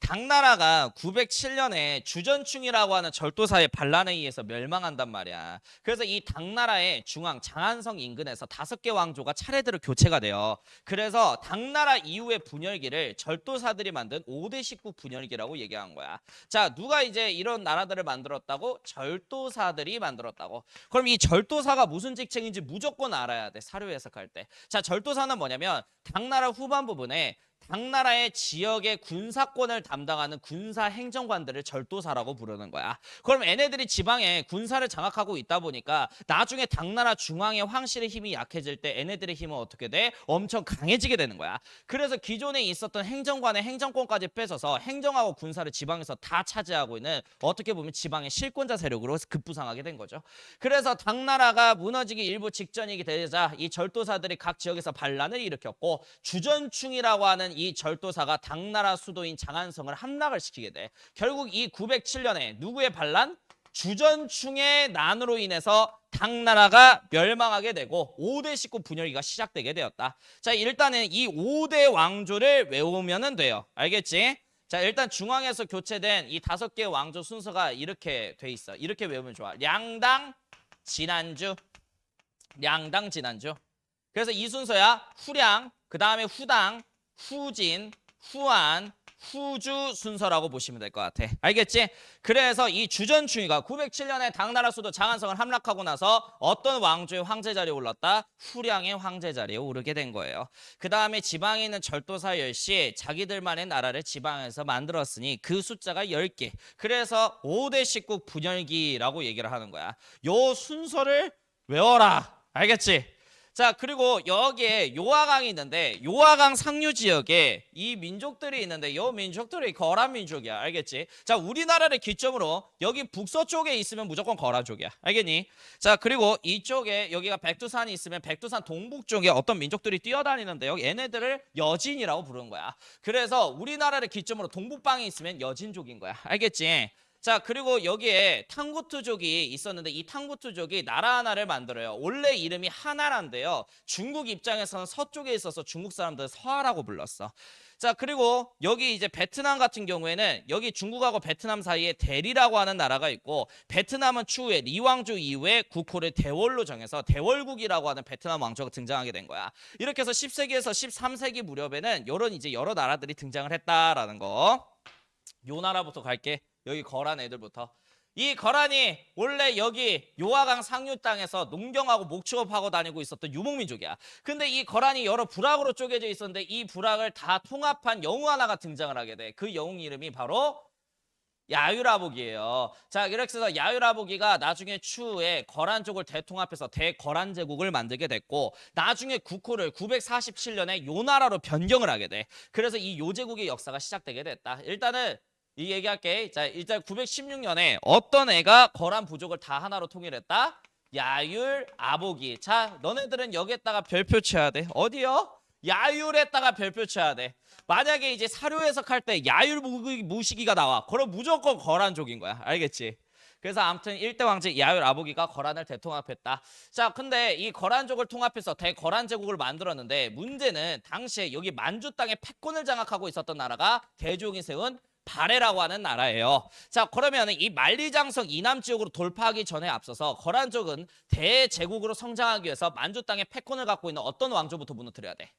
당나라가 907년에 주전충이라고 하는 절도사의 반란에 의해서 멸망한단 말이야. 그래서 이 당나라의 중앙 장안성 인근에서 5개 왕조가 차례대로 교체가 돼요. 그래서 당나라 이후의 분열기를 절도사들이 만든 5대 19 분열기라고 얘기한 거야. 자, 누가 이제 이런 나라들을 만들었다고? 절도사들이 만들었다고. 그럼 이 절도사가 무슨 직책인지 무조건 알아야 돼. 사료 해석할 때. 자, 절도사는 뭐냐면 당나라 후반 부분에 당나라의 지역의 군사권을 담당하는 군사 행정관들을 절도사라고 부르는 거야. 그럼 얘네들이 지방에 군사를 장악하고 있다 보니까 나중에 당나라 중앙의 황실의 힘이 약해질 때 얘네들의 힘은 어떻게 돼? 엄청 강해지게 되는 거야. 그래서 기존에 있었던 행정관의 행정권까지 뺏어서 행정하고 군사를 지방에서 다 차지하고 있는 어떻게 보면 지방의 실권자 세력으로 급부상하게 된 거죠. 그래서 당나라가 무너지기 일부 직전이게 되자 이 절도사들이 각 지역에서 반란을 일으켰고 주전충이라고 하는 이 절도사가 당나라 수도인 장안성을 함락을 시키게 돼. 결국 이 907년에 누구의 반란? 주전충의 난으로 인해서 당나라가 멸망하게 되고 5대 19 분열기가 시작되게 되었다. 자, 일단은 이 5대 왕조를 외우면 돼요. 알겠지? 자, 일단 중앙에서 교체된 이 5개의 왕조 순서가 이렇게 돼 있어. 이렇게 외우면 좋아. 량당, 진안주. 량당, 진안주. 그래서 이 순서야. 후량, 그 다음에 후당, 후진, 후안, 후주 순서라고 보시면 될 것 같아. 알겠지? 그래서 이 주전충이가 907년에 당나라 수도 장안성을 함락하고 나서 어떤 왕조의 황제 자리에 올랐다? 후량의 황제 자리에 오르게 된 거예요. 그 다음에 지방에 있는 절도사 10시 자기들만의 나라를 지방에서 만들었으니 그 숫자가 10개. 그래서 5대 19 분열기라고 얘기를 하는 거야. 요 순서를 외워라. 알겠지? 자, 그리고 여기에 요하강이 있는데 요하강 상류 지역에 이 민족들이 있는데 요 민족들이 거란 민족이야. 알겠지? 자, 우리나라를 기점으로 여기 북서쪽에 있으면 무조건 거란족이야. 알겠니? 자, 그리고 이쪽에 여기가 백두산이 있으면 백두산 동북쪽에 어떤 민족들이 뛰어다니는데요. 얘네들을 여진이라고 부르는 거야. 그래서 우리나라를 기점으로 동북방에 있으면 여진족인 거야. 알겠지? 자, 그리고 여기에 탕구투족이 있었는데 이 탕구투족이 나라 하나를 만들어요. 원래 이름이 하나란데요. 중국 입장에서는 서쪽에 있어서 중국 사람들 서하라고 불렀어. 자, 그리고 여기 이제 베트남 같은 경우에는 여기 중국하고 베트남 사이에 대리라고 하는 나라가 있고 베트남은 추후에 리왕조 이후에 국호를 대월로 정해서 대월국이라고 하는 베트남 왕조가 등장하게 된 거야. 이렇게 해서 10세기에서 13세기 무렵에는 이런 이제 여러 나라들이 등장을 했다라는 거. 요 나라부터 갈게. 여기 거란 애들부터. 이 거란이 원래 여기 요하강 상류 땅에서 농경하고 목축업하고 다니고 있었던 유목민족이야. 근데 이 거란이 여러 부락으로 쪼개져 있었는데 이 부락을 다 통합한 영웅 하나가 등장을 하게 돼. 그 영웅 이름이 바로 야유라복이에요. 자, 이렇게 해서 야유라복이가 나중에 추후에 거란족을 대통합해서 대거란 제국을 만들게 됐고 나중에 국호를 947년에 요나라로 변경을 하게 돼. 그래서 이 요제국의 역사가 시작되게 됐다. 일단은 이 얘기할게. 자, 일단 916년에 어떤 애가 거란 부족을 다 하나로 통일했다? 야율 아보기. 자, 너네들은 여기에다가 별표 쳐야 돼. 어디요? 야율에다가 별표 쳐야 돼. 만약에 이제 사료 해석할 때 야율 무시기가 나와. 그럼 무조건 거란족인 거야. 알겠지? 그래서 아무튼 1대 왕제 야율 아보기가 거란을 대통합했다. 자, 근데 이 거란족을 통합해서 대거란 제국을 만들었는데 문제는 당시에 여기 만주 땅에 패권을 장악하고 있었던 나라가 대종이 세운 발해라고 하는 나라예요. 자, 그러면 이 만리장성 이남 지역으로 돌파하기 전에 앞서서 거란족은 대제국으로 성장하기 위해서 만주 땅에 패권을 갖고 있는 어떤 왕조부터 무너뜨려야 돼?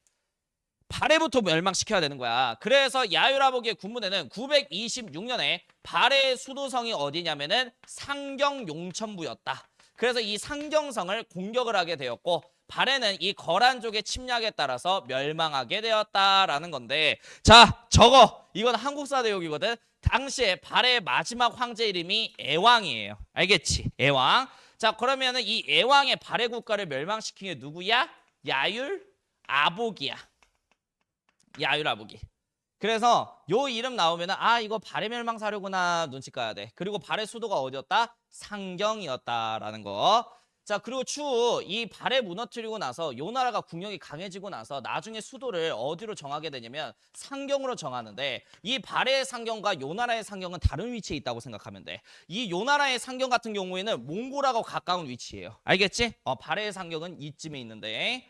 발해부터 멸망시켜야 되는 거야. 그래서 야유라복의 군부대는 926년에 발해의 수도성이 어디냐면은 상경 용천부였다. 그래서 이 상경성을 공격을 하게 되었고 발해는 이 거란족의 침략에 따라서 멸망하게 되었다라는 건데, 자, 저거 이건 한국사 대용이거든. 당시에 발해의 마지막 황제 이름이 애왕이에요. 알겠지? 애왕. 자, 그러면은 이 애왕의 발해 국가를 멸망시킨 게 누구야? 야율 아보기야. 야율 아보기. 그래서 요 이름 나오면은 아 이거 발해 멸망사료구나 눈치 까야 돼. 그리고 발해 수도가 어디였다? 상경이었다라는 거. 자, 그리고 추후 이 발해 무너뜨리고 나서 요 나라가 국력이 강해지고 나서 나중에 수도를 어디로 정하게 되냐면 상경으로 정하는데, 이 발해의 상경과 요 나라의 상경은 다른 위치에 있다고 생각하면 돼. 이 요 나라의 상경 같은 경우에는 몽골하고 가까운 위치예요. 알겠지? 발해의 상경은 이쯤에 있는데.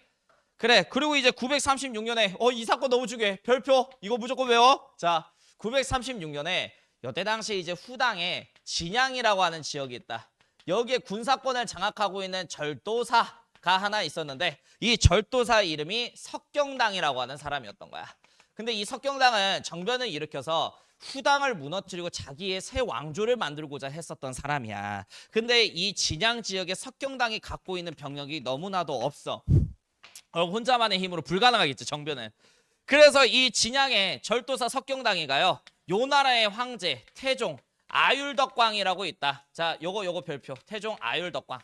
그래. 그리고 이제 936년에 이 사건 너무 중요해. 별표. 이거 무조건 외워. 자, 936년에 이때 당시 이제 후당에 진양이라고 하는 지역이 있다. 여기에 군사권을 장악하고 있는 절도사가 하나 있었는데, 이 절도사 이름이 석경당이라고 하는 사람이었던 거야. 근데 이 석경당은 정변을 일으켜서 후당을 무너뜨리고 자기의 새 왕조를 만들고자 했었던 사람이야. 근데 이 진양 지역에 석경당이 갖고 있는 병력이 너무나도 없어. 혼자만의 힘으로 불가능하겠지, 정변은. 그래서 이 진양의 절도사 석경당이가요, 요 나라의 황제 태종 아율덕광이라고 있다. 자, 요거 별표. 태종 아율덕광.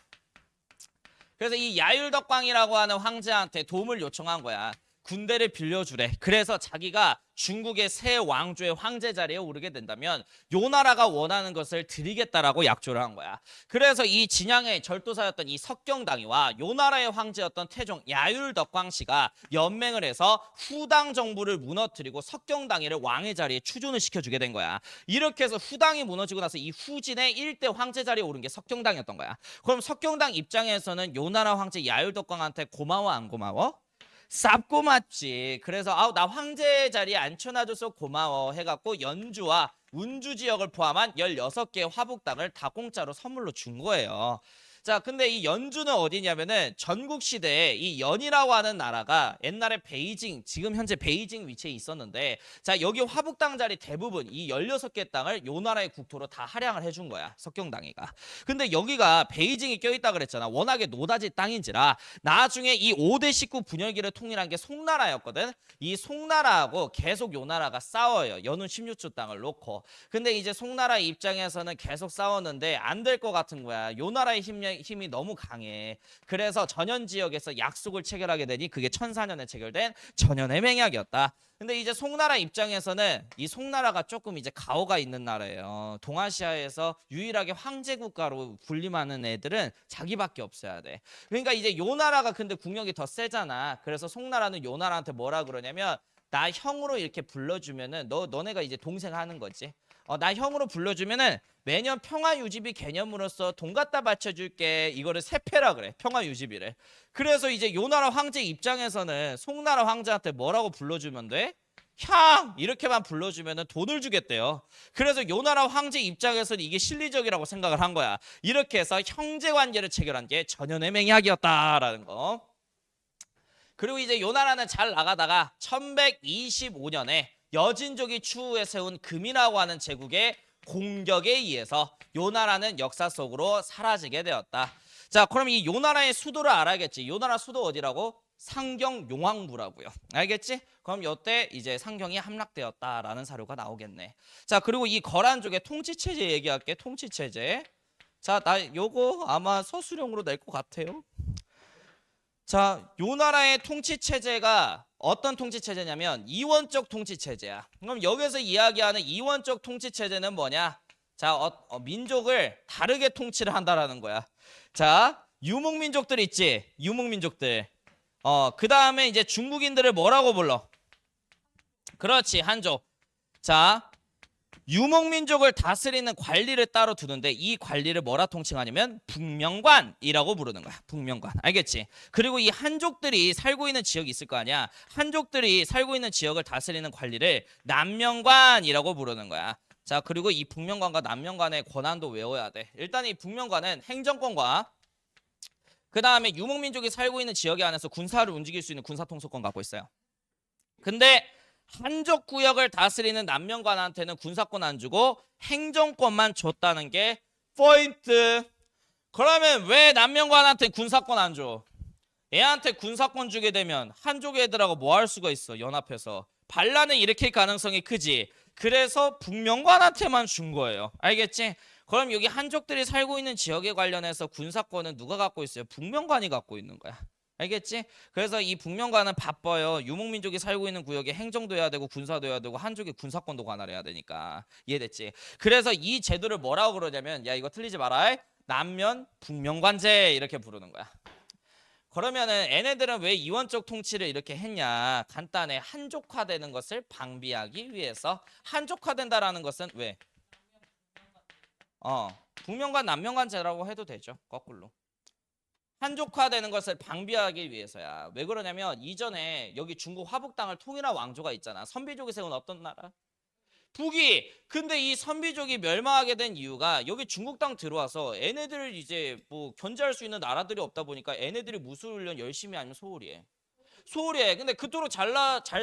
그래서 이 야율덕광이라고 하는 황제한테 도움을 요청한 거야. 군대를 빌려주래. 그래서 자기가 중국의 새 왕조의 황제 자리에 오르게 된다면 요 나라가 원하는 것을 드리겠다라고 약조를 한 거야. 그래서 이 진양의 절도사였던 이 석경당이와 요 나라의 황제였던 태종 야율덕광 씨가 연맹을 해서 후당 정부를 무너뜨리고 석경당이를 왕의 자리에 추존을 시켜주게 된 거야. 이렇게 해서 후당이 무너지고 나서 이 후진의 1대 황제 자리에 오른 게 석경당이었던 거야. 그럼 석경당 입장에서는 요 나라 황제 야율덕광한테 고마워 안 고마워? 쌉 고맙지. 그래서 나 황제 자리에 앉혀놔줘서 고마워 해갖고 연주와 운주 지역을 포함한 16개의 화북당을 다 공짜로 선물로 준 거예요. 자, 근데 이 연주는 어디냐면은 전국 시대에 이 연이라고 하는 나라가 옛날에 베이징, 지금 현재 베이징 위치에 있었는데, 자, 여기 화북당 자리 대부분 이 16개 땅을 요 나라의 국토로 다 할양을 해준 거야, 석경당이가. 근데 여기가 베이징이 껴있다 그랬잖아. 워낙에 노다지 땅인지라 나중에 이 5대 19 분열기를 통일한 게 송나라였거든. 이 송나라하고 계속 요 나라가 싸워요. 연운 16주 땅을 놓고. 근데 이제 송나라 입장에서는 계속 싸웠는데 안 될 것 같은 거야. 요 나라의 힘이 너무 강해. 그래서 전현 지역에서 약속을 체결하게 되니 그게 1004년에 체결된 전현의 맹약이었다. 근데 이제 송나라 입장에서는 이 송나라가 조금 이제 가오가 있는 나라예요. 동아시아에서 유일하게 황제 국가로 군림하는 애들은 자기밖에 없어야 돼. 그러니까 이제 요 나라가 근데 국력이 더 세잖아. 그래서 송나라는 요 나라한테 뭐라 그러냐면, 나 형으로 이렇게 불러주면은 너네가 이제 동생 하는 거지. 나 형으로 불러주면은 매년 평화유지비 개념으로서 돈 갖다 바쳐줄게. 이거를 세패라 그래. 평화유지비를. 그래서 이제 요 나라 황제 입장에서는 송나라 황제한테 뭐라고 불러주면 돼? 형! 이렇게만 불러주면은 돈을 주겠대요. 그래서 요 나라 황제 입장에서는 이게 실리적이라고 생각을 한 거야. 이렇게 해서 형제관계를 체결한 게 전현의 맹약이었다라는 거. 그리고 이제 요 나라는 잘 나가다가 1125년에 여진족이 추후에 세운 금이라고 하는 제국의 공격에 의해서 요 나라는 역사 속으로 사라지게 되었다. 자, 그럼 이 요 나라의 수도를 알아야겠지. 요 나라 수도 어디라고? 상경 용왕부라고요. 알겠지? 그럼 요때 이제 상경이 함락되었다라는 사료가 나오겠네. 자, 그리고 이 거란족의 통치체제 얘기할게. 통치체제. 자, 나 요거 아마 서술형으로 낼 것 같아요. 자, 요 나라의 통치체제가 어떤 통치체제냐면 이원적 통치체제야. 그럼 여기서 이야기하는 이원적 통치체제는 뭐냐? 자, 민족을 다르게 통치를 한다라는 거야. 자, 유목민족들 있지? 유목민족들. 그 다음에 이제 중국인들을 뭐라고 불러? 그렇지, 한족. 자, 유목민족을 다스리는 관리를 따로 두는데 이 관리를 뭐라 통칭하냐면 북명관이라고 부르는 거야. 북명관. 알겠지? 그리고 이 한족들이 살고 있는 지역이 있을 거 아니야. 한족들이 살고 있는 지역을 다스리는 관리를 남명관이라고 부르는 거야. 자, 그리고 이 북명관과 남명관의 권한도 외워야 돼. 일단 이 북명관은 행정권과 그 다음에 유목민족이 살고 있는 지역에 안에서 군사를 움직일 수 있는 군사통수권 갖고 있어요. 근데 한족 구역을 다스리는 남명관한테는 군사권 안 주고 행정권만 줬다는 게 포인트. 그러면 왜 남명관한테 군사권 안 줘? 애한테 군사권 주게 되면 한족 애들하고 뭐 할 수가 있어? 연합해서 반란을 일으킬 가능성이 크지. 그래서 북명관한테만 준 거예요. 알겠지? 그럼 여기 한족들이 살고 있는 지역에 관련해서 군사권은 누가 갖고 있어요? 북명관이 갖고 있는 거야. 알겠지? 그래서 이 북명관은 바빠요. 유목민족이 살고 있는 구역에 행정도 해야 되고 군사도 해야 되고 한족의 군사권도 관할해야 되니까. 이해됐지? 그래서 이 제도를 뭐라고 그러냐면 야 이거 틀리지 마라. 남면 북명관제 이렇게 부르는 거야. 그러면은 얘네들은 왜 이원적 통치를 이렇게 했냐? 간단해. 한족화되는 것을 방비하기 위해서. 한족화된다라는 것은 왜? 북명관 남명관제라고 해도 되죠. 거꾸로. 한족화되는 것을 방비하기 위해서야. 왜 그러냐면 이전에 여기 중국 화북 땅을 통일한 왕조가 있잖아. 선비족이 세운 어떤 나라? 북이. 근데 이 선비족이 멸망하게 된 이유가 여기 중국 땅 들어와서 얘네들을 이제 뭐 견제할 수 있는 나라들이 없다 보니까 얘네들이 무술훈련 열심히 하면 소홀히 해. 소홀해. 근데 그토록 잘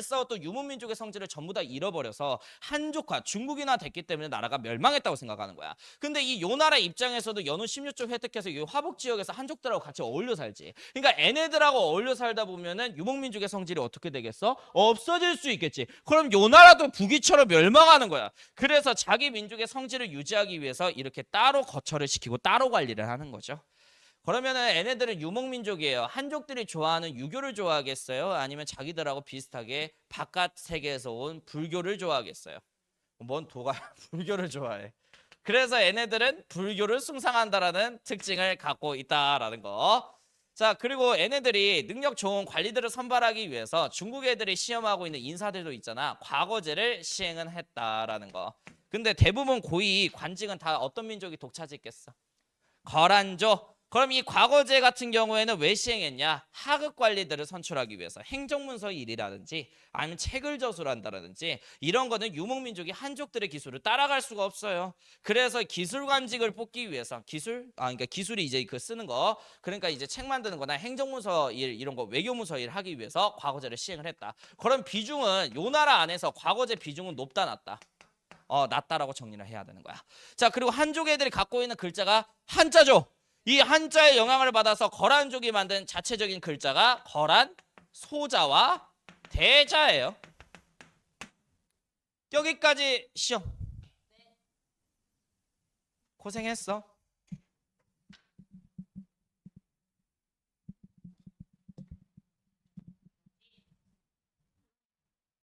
싸웠던 유목민족의 성질을 전부 다 잃어버려서 한족화, 중국이나 됐기 때문에 나라가 멸망했다고 생각하는 거야. 근데 이 요나라 입장에서도 연후 16조 획득해서 이 화북 지역에서 한족들하고 같이 어울려 살지. 그러니까 얘네들하고 어울려 살다 보면은 유목민족의 성질이 어떻게 되겠어? 없어질 수 있겠지. 그럼 요나라도 북이처럼 멸망하는 거야. 그래서 자기 민족의 성질을 유지하기 위해서 이렇게 따로 거처를 시키고 따로 관리를 하는 거죠. 그러면은 얘네들은 유목민족이에요. 한족들이 좋아하는 유교를 좋아하겠어요? 아니면 자기들하고 비슷하게 바깥 세계에서 온 불교를 좋아하겠어요? 뭔 도가 불교를 좋아해. 그래서 얘네들은 불교를 숭상한다라는 특징을 갖고 있다라는 거. 자, 그리고 얘네들이 능력 좋은 관리들을 선발하기 위해서 중국 애들이 시험하고 있는 인사들도 있잖아. 과거제를 시행은 했다라는 거. 근데 대부분 고위 관직은 다 어떤 민족이 독차지했겠어? 거란조. 그럼 이 과거제 같은 경우에는 왜 시행했냐? 하급 관리들을 선출하기 위해서 행정문서 일이라든지 아니면 책을 저술한다라든지 이런 거는 유목민족이 한족들의 기술을 따라갈 수가 없어요. 그래서 기술관직을 뽑기 위해서 그러니까 기술이 이제 그 쓰는 거 그러니까 이제 책 만드는 거나 행정문서 일 이런 거 외교문서 일 하기 위해서 과거제를 시행을 했다. 그럼 비중은 요 나라 안에서 과거제 비중은 높다 낮다? 낮다라고 정리를 해야 되는 거야. 자, 그리고 한족 애들이 갖고 있는 글자가 한자죠. 이 한자의 영향을 받아서 거란족이 만든 자체적인 글자가 거란 소자와 대자예요. 여기까지 시험. 고생했어.